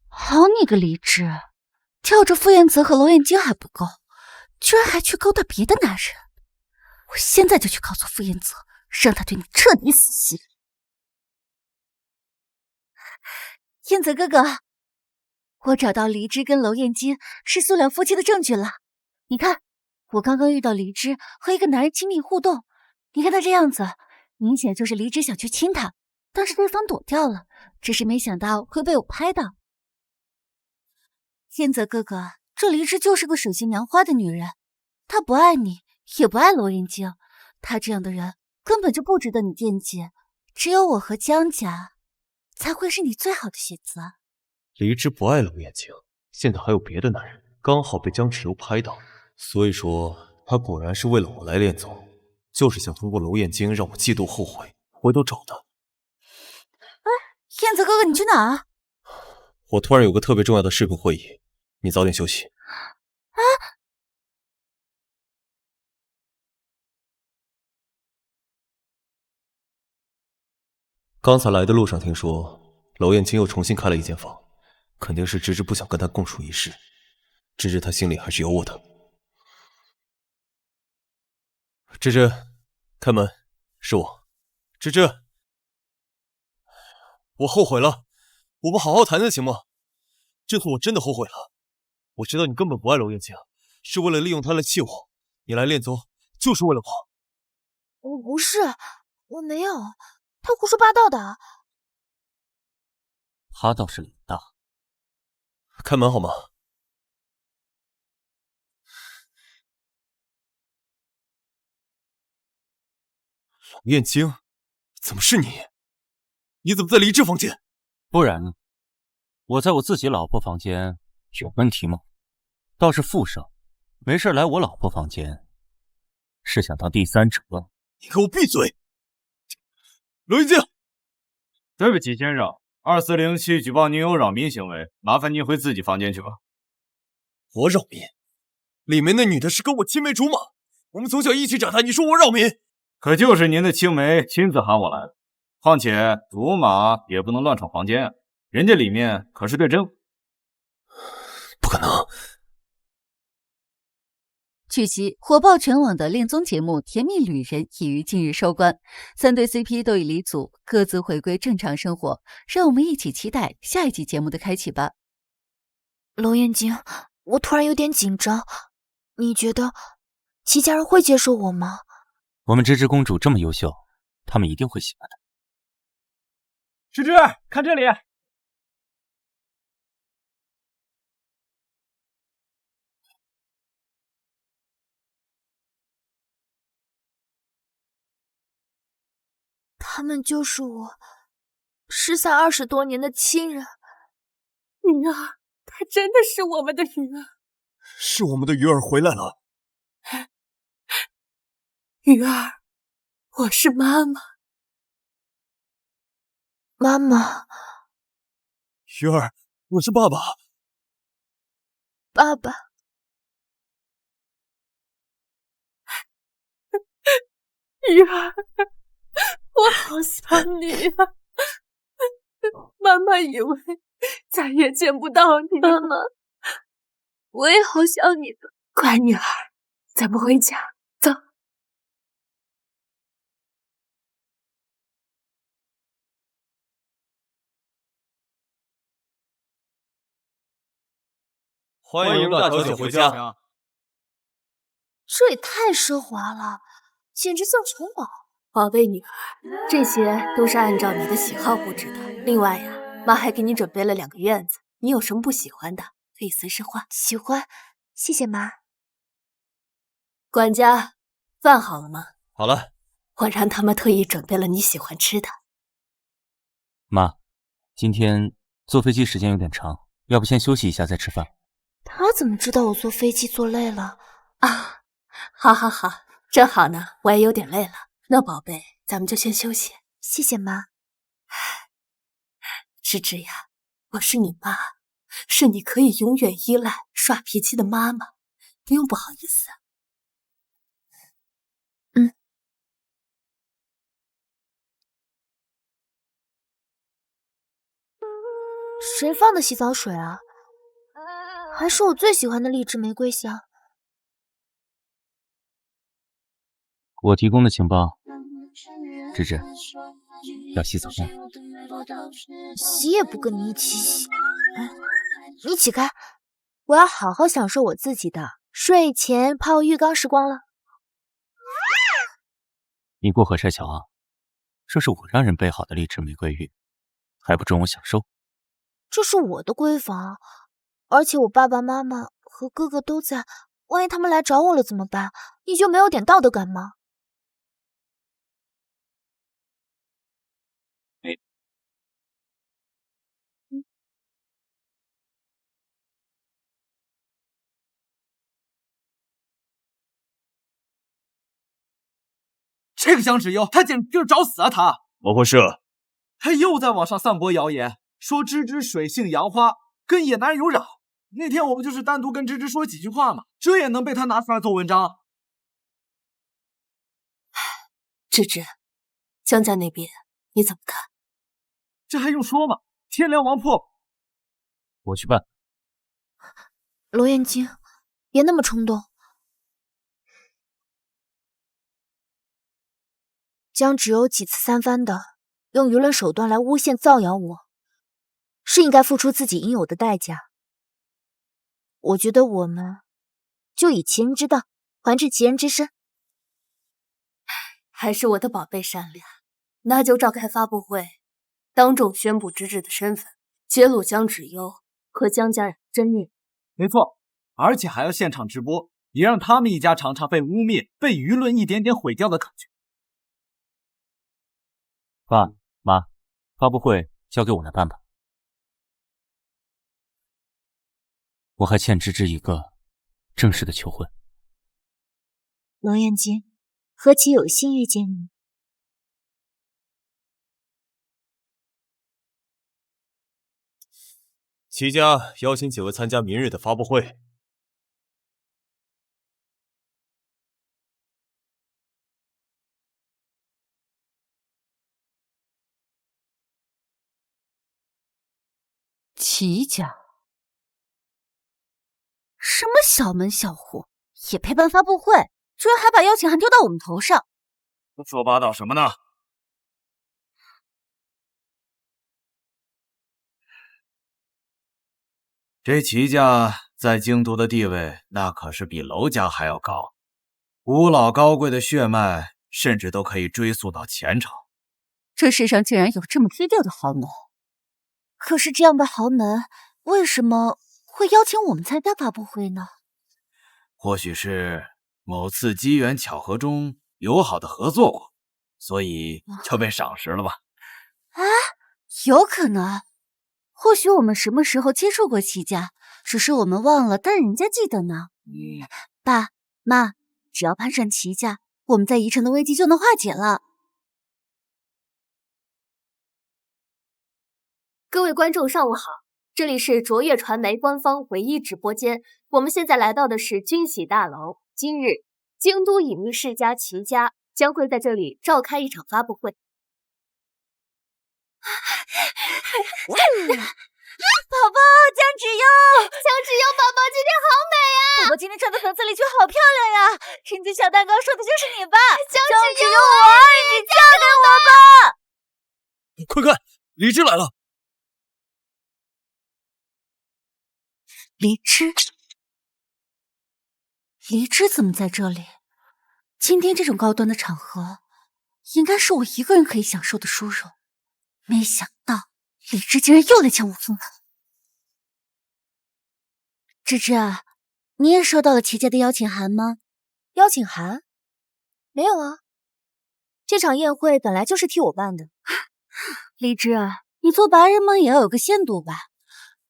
好你个离枝，吊着傅彦泽和娄彦京还不够，居然还去勾搭别的男人！我现在就去告诉傅彦泽，让他对你彻底死心。彦泽哥哥，我找到离枝跟娄彦京是素两夫妻的证据了。你看，我刚刚遇到离枝和一个男人亲密互动，你看他这样子，明显就是离枝想去亲他，但是对方躲掉了，只是没想到会被我拍到。彦泽哥哥，这离枝就是个水性杨花的女人，她不爱你，也不爱娄彦京，她这样的人根本就不值得你惦记，只有我和江家才会是你最好的选择。离枝不爱娄彦京，现在还有别的男人，刚好被江芷柔拍到，所以说他果然是为了我来恋综，就是想通过娄彦京让我嫉妒后悔，回头找他。哎，彦泽哥哥，你去哪啊？我突然有个特别重要的视频会议，你早点休息。啊！刚才来的路上听说娄彦京又重新开了一间房，肯定是芝芝不想跟他共处一室，芝芝她心里还是有我的。芝芝，开门，是我，芝芝，我后悔了，我们好好谈谈行吗？这次我真的后悔了，我知道你根本不爱娄彦京，是为了利用他来气我，你来恋综就是为了我。我不是，我没有，他胡说八道的。他倒是脸大。开门好吗？娄彦京，怎么是你？你怎么在离枝房间？不然呢？我在我自己老婆房间有问题吗？倒是傅生，没事来我老婆房间，是想当第三者？你给我闭嘴！娄彦京，对不起，先生，2407举报您有扰民行为，麻烦您回自己房间去吧。我扰民？里面那女的是跟我青梅竹马，我们从小一起长大，你说我扰民？可就是您的青梅亲自喊我来的，况且竹马也不能乱闯房间，人家里面可是对针。不可能！据悉，火爆全网的恋综节目《甜蜜旅人》已于近日收官，3对 CP 都已离组，各自回归正常生活。让我们一起期待下一集节目的开启吧。娄彦京，我突然有点紧张，你觉得齐家人会接受我吗？我们芝芝公主这么优秀，他们一定会喜欢的。芝芝，看这里。他们就是我失散20多年的亲人。鱼儿，她真的是我们的鱼儿。是我们的鱼儿回来了。鱼儿，我是妈妈。妈妈。鱼儿，我是爸爸。爸爸。鱼儿，我好想你呀！妈妈以为再也见不到你。妈妈，我也好想你的。乖女儿，咱们回家，走。欢迎大小姐回家。这也太奢华了，简直像城堡。宝贝女儿，这些都是按照你的喜好布置的。另外呀，妈还给你准备了2个院子，你有什么不喜欢的，可以随时换。喜欢，谢谢妈。管家，饭好了吗？好了。我让他们特意准备了你喜欢吃的。妈，今天坐飞机时间有点长，要不先休息一下再吃饭？他怎么知道我坐飞机坐累了啊？好，正好呢，我也有点累了。那宝贝，咱们就先休息。谢谢妈。芝芝呀，我是你妈，是你可以永远依赖、耍脾气的妈妈，不用不好意思。谁放的洗澡水啊？还是我最喜欢的荔枝玫瑰香。我提供的情报，芝芝要洗澡吗？洗也不跟你一起洗。你起开，我要好好享受我自己的睡前泡浴缸时光了。你过河拆桥啊？这是我让人备好的荔枝玫瑰浴，还不准我享受？这是我的闺房，而且我爸爸妈妈和哥哥都在，万一他们来找我了怎么办？你就没有点道德感吗？这个江芷幽，他简直就是找死啊！他怎么回事？他又在网上散播谣言，说芝芝水性杨花，跟野男人有染。那天我不就是单独跟芝芝说几句话吗？这也能被他拿出来做文章？芝芝，江家那边你怎么看？这还用说吗？天良王破，我去办。罗燕京，别那么冲动。江芷幽几次三番的用舆论手段来诬陷造谣我，是应该付出自己应有的代价。我觉得我们就以其人之道还治其人之身。还是我的宝贝善良，那就召开发布会，当众宣布芝芝的身份，揭露江芷幽和江家人的真面目。没错，而且还要现场直播，也让他们一家尝尝被污蔑、被舆论一点点毁掉的感觉。爸妈，发布会交给我来办吧。我还欠芝芝一个正式的求婚。罗燕京，何其有幸遇见你。齐家邀请几位参加明日的发布会。齐家，什么小门小户也配办发布会？居然还把邀请函丢到我们头上！胡说八道什么呢？这齐家在京都的地位，那可是比娄家还要高，古老高贵的血脉，甚至都可以追溯到前朝。这世上竟然有这么低调的豪门！可是这样的豪门，为什么会邀请我们参加发布会呢？或许是某次机缘巧合中友好的合作过，所以就被赏识了吧？啊，有可能。或许我们什么时候接触过齐家，只是我们忘了，但人家记得呢。爸妈，只要攀上齐家，我们在宜城的危机就能化解了。各位观众，上午好，这里是卓越传媒官方唯一直播间，我们现在来到的是君喜大楼。今日，京都影艺世家齐家将会在这里召开一场发布会。宝宝，江芷优，宝宝今天好美啊！宝宝今天穿的粉色礼裙好漂亮呀！生日小蛋糕说的就是你吧？江芷优，我爱你，嫁给我吧！快看，李枝来了！离枝怎么在这里？今天这种高端的场合，应该是我一个人可以享受的殊荣。没想到李枝竟然又来抢我风头。芝芝啊，你也收到了齐家的邀请函吗？邀请函？没有啊，这场宴会本来就是替我办的。李枝啊，你做白日梦也要有个限度吧？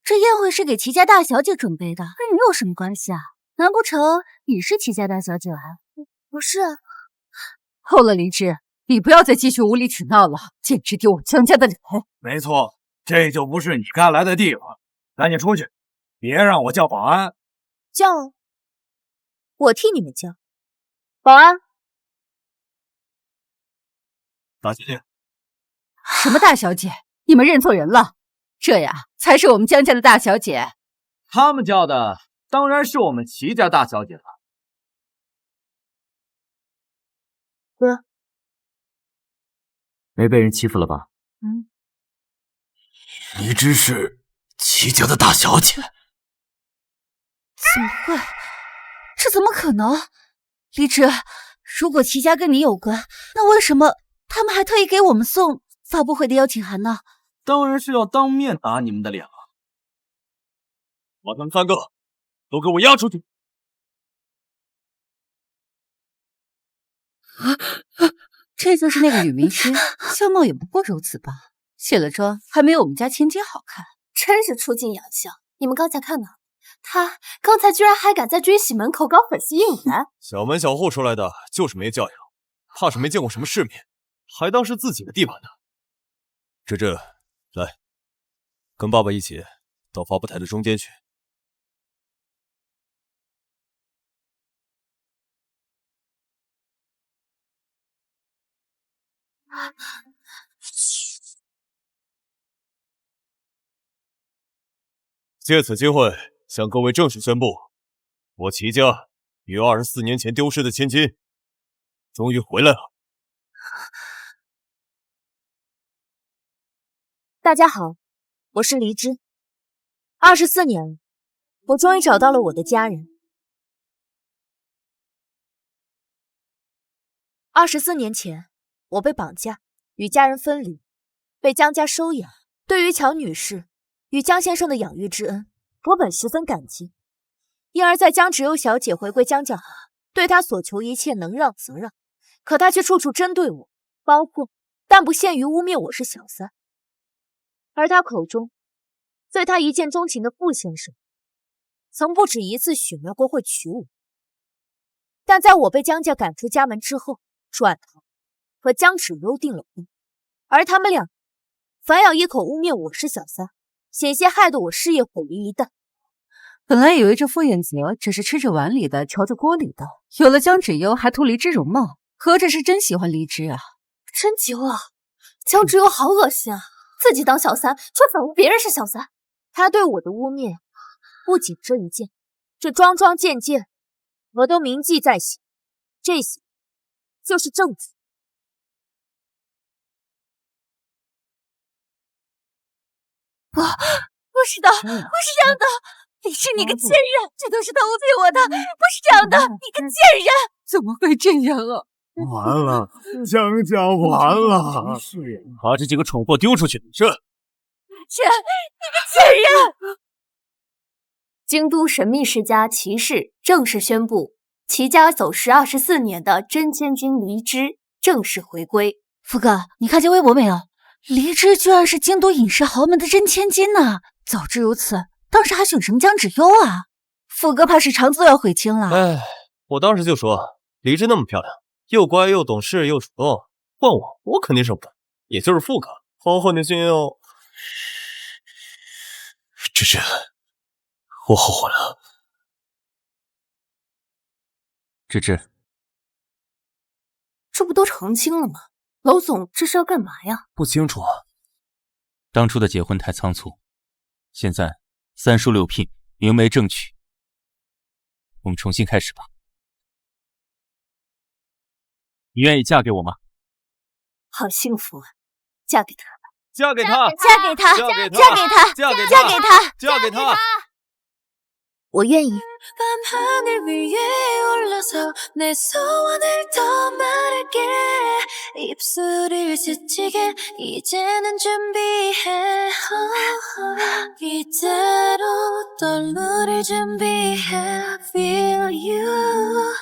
这宴会是给齐家大小姐准备的，跟你有什么关系啊？难不成你是齐家大小姐啊？不是啊。够了，林芝，你不要再继续无理取闹了，简直丢我江家的脸。没错，这就不是你该来的地方，赶紧出去，别让我叫保安。叫？我替你们叫。保安。大小姐。什么大小姐？你们认错人了，这呀才是我们江家的大小姐。他们叫的当然是我们齐家大小姐了。哥，没被人欺负了吧？离枝是齐家的大小姐？怎么会？这怎么可能？离枝，如果齐家跟你有关，那为什么他们还特意给我们送发布会的邀请函呢？当然是要当面打你们的脸了。把他们3个都给我押出去！这就是那个女明星，相貌也不过如此吧？卸了妆还没有我们家千金好看，真是出尽洋相。你们刚才看到，他刚才居然还敢在军喜门口搞粉丝应援，小门小户出来的就是没教养，怕是没见过什么世面，还当是自己的地盘呢。芝芝，来，跟爸爸一起到发布台的中间去。借此机会向各位正式宣布，我齐家于24年前丢失的千金终于回来了。大家好，我是离枝。24年了，我终于找到了我的家人。24年前，我被绑架，与家人分离，被江家收养。对于乔女士与江先生的养育之恩，我本十分感激，因而在江芷优小姐回归江家后，对她所求一切能让则让，可她却处处针对我，包括但不限于污蔑我是小三。而他口中对他一见钟情的傅先生，曾不止一次许诺过会娶我，但在我被江家赶出家门之后，转头和江芷优订了婚，而他们俩反咬一口污蔑我是小三，险些害得我事业毁于一旦。本来以为这傅衍泽只是吃着碗里的瞧着锅里的，有了江芷优还图离枝容貌，合着是真喜欢离枝啊！真急了，江芷优好恶心啊！自己当小三，却反诬别人是小三。他对我的污蔑不仅这一件，这桩桩件件我都铭记在心，这些就是证据。不是的，不是这样的，李氏你个贱人，这都是他诬陷我的，不是这样的，你个贱人！怎么会这样啊？完了，江家完了！把这几个蠢货丢出去！是。你个贱人！京都神秘世家齐氏正式宣布，齐家走失24年的真千金离枝正式回归。富哥，你看见微博没有？黎芝居然是京都尹氏豪门的真千金呢！早知如此，当时还选什么江芷幽啊？富哥怕是肠子都要悔青了。哎，我当时就说，黎芝那么漂亮，又乖又懂事又主动，换我肯定是不敢。也就是富哥，好好的心哟。芝芝，我后悔了。芝芝，这不都澄清了吗？娄总这是要干嘛呀？不清楚啊。当初的结婚太仓促，现在三书六聘，明媒正娶，我们重新开始吧。你愿意嫁给我吗？好幸福啊！嫁给他吧！嫁给他！嫁给他！嫁给他！嫁给他！嫁给他！嫁给他！嫁给他！我愿意。 입술을 스치게 이제는 준비해 이대로 널 누릴 준비해 Feel you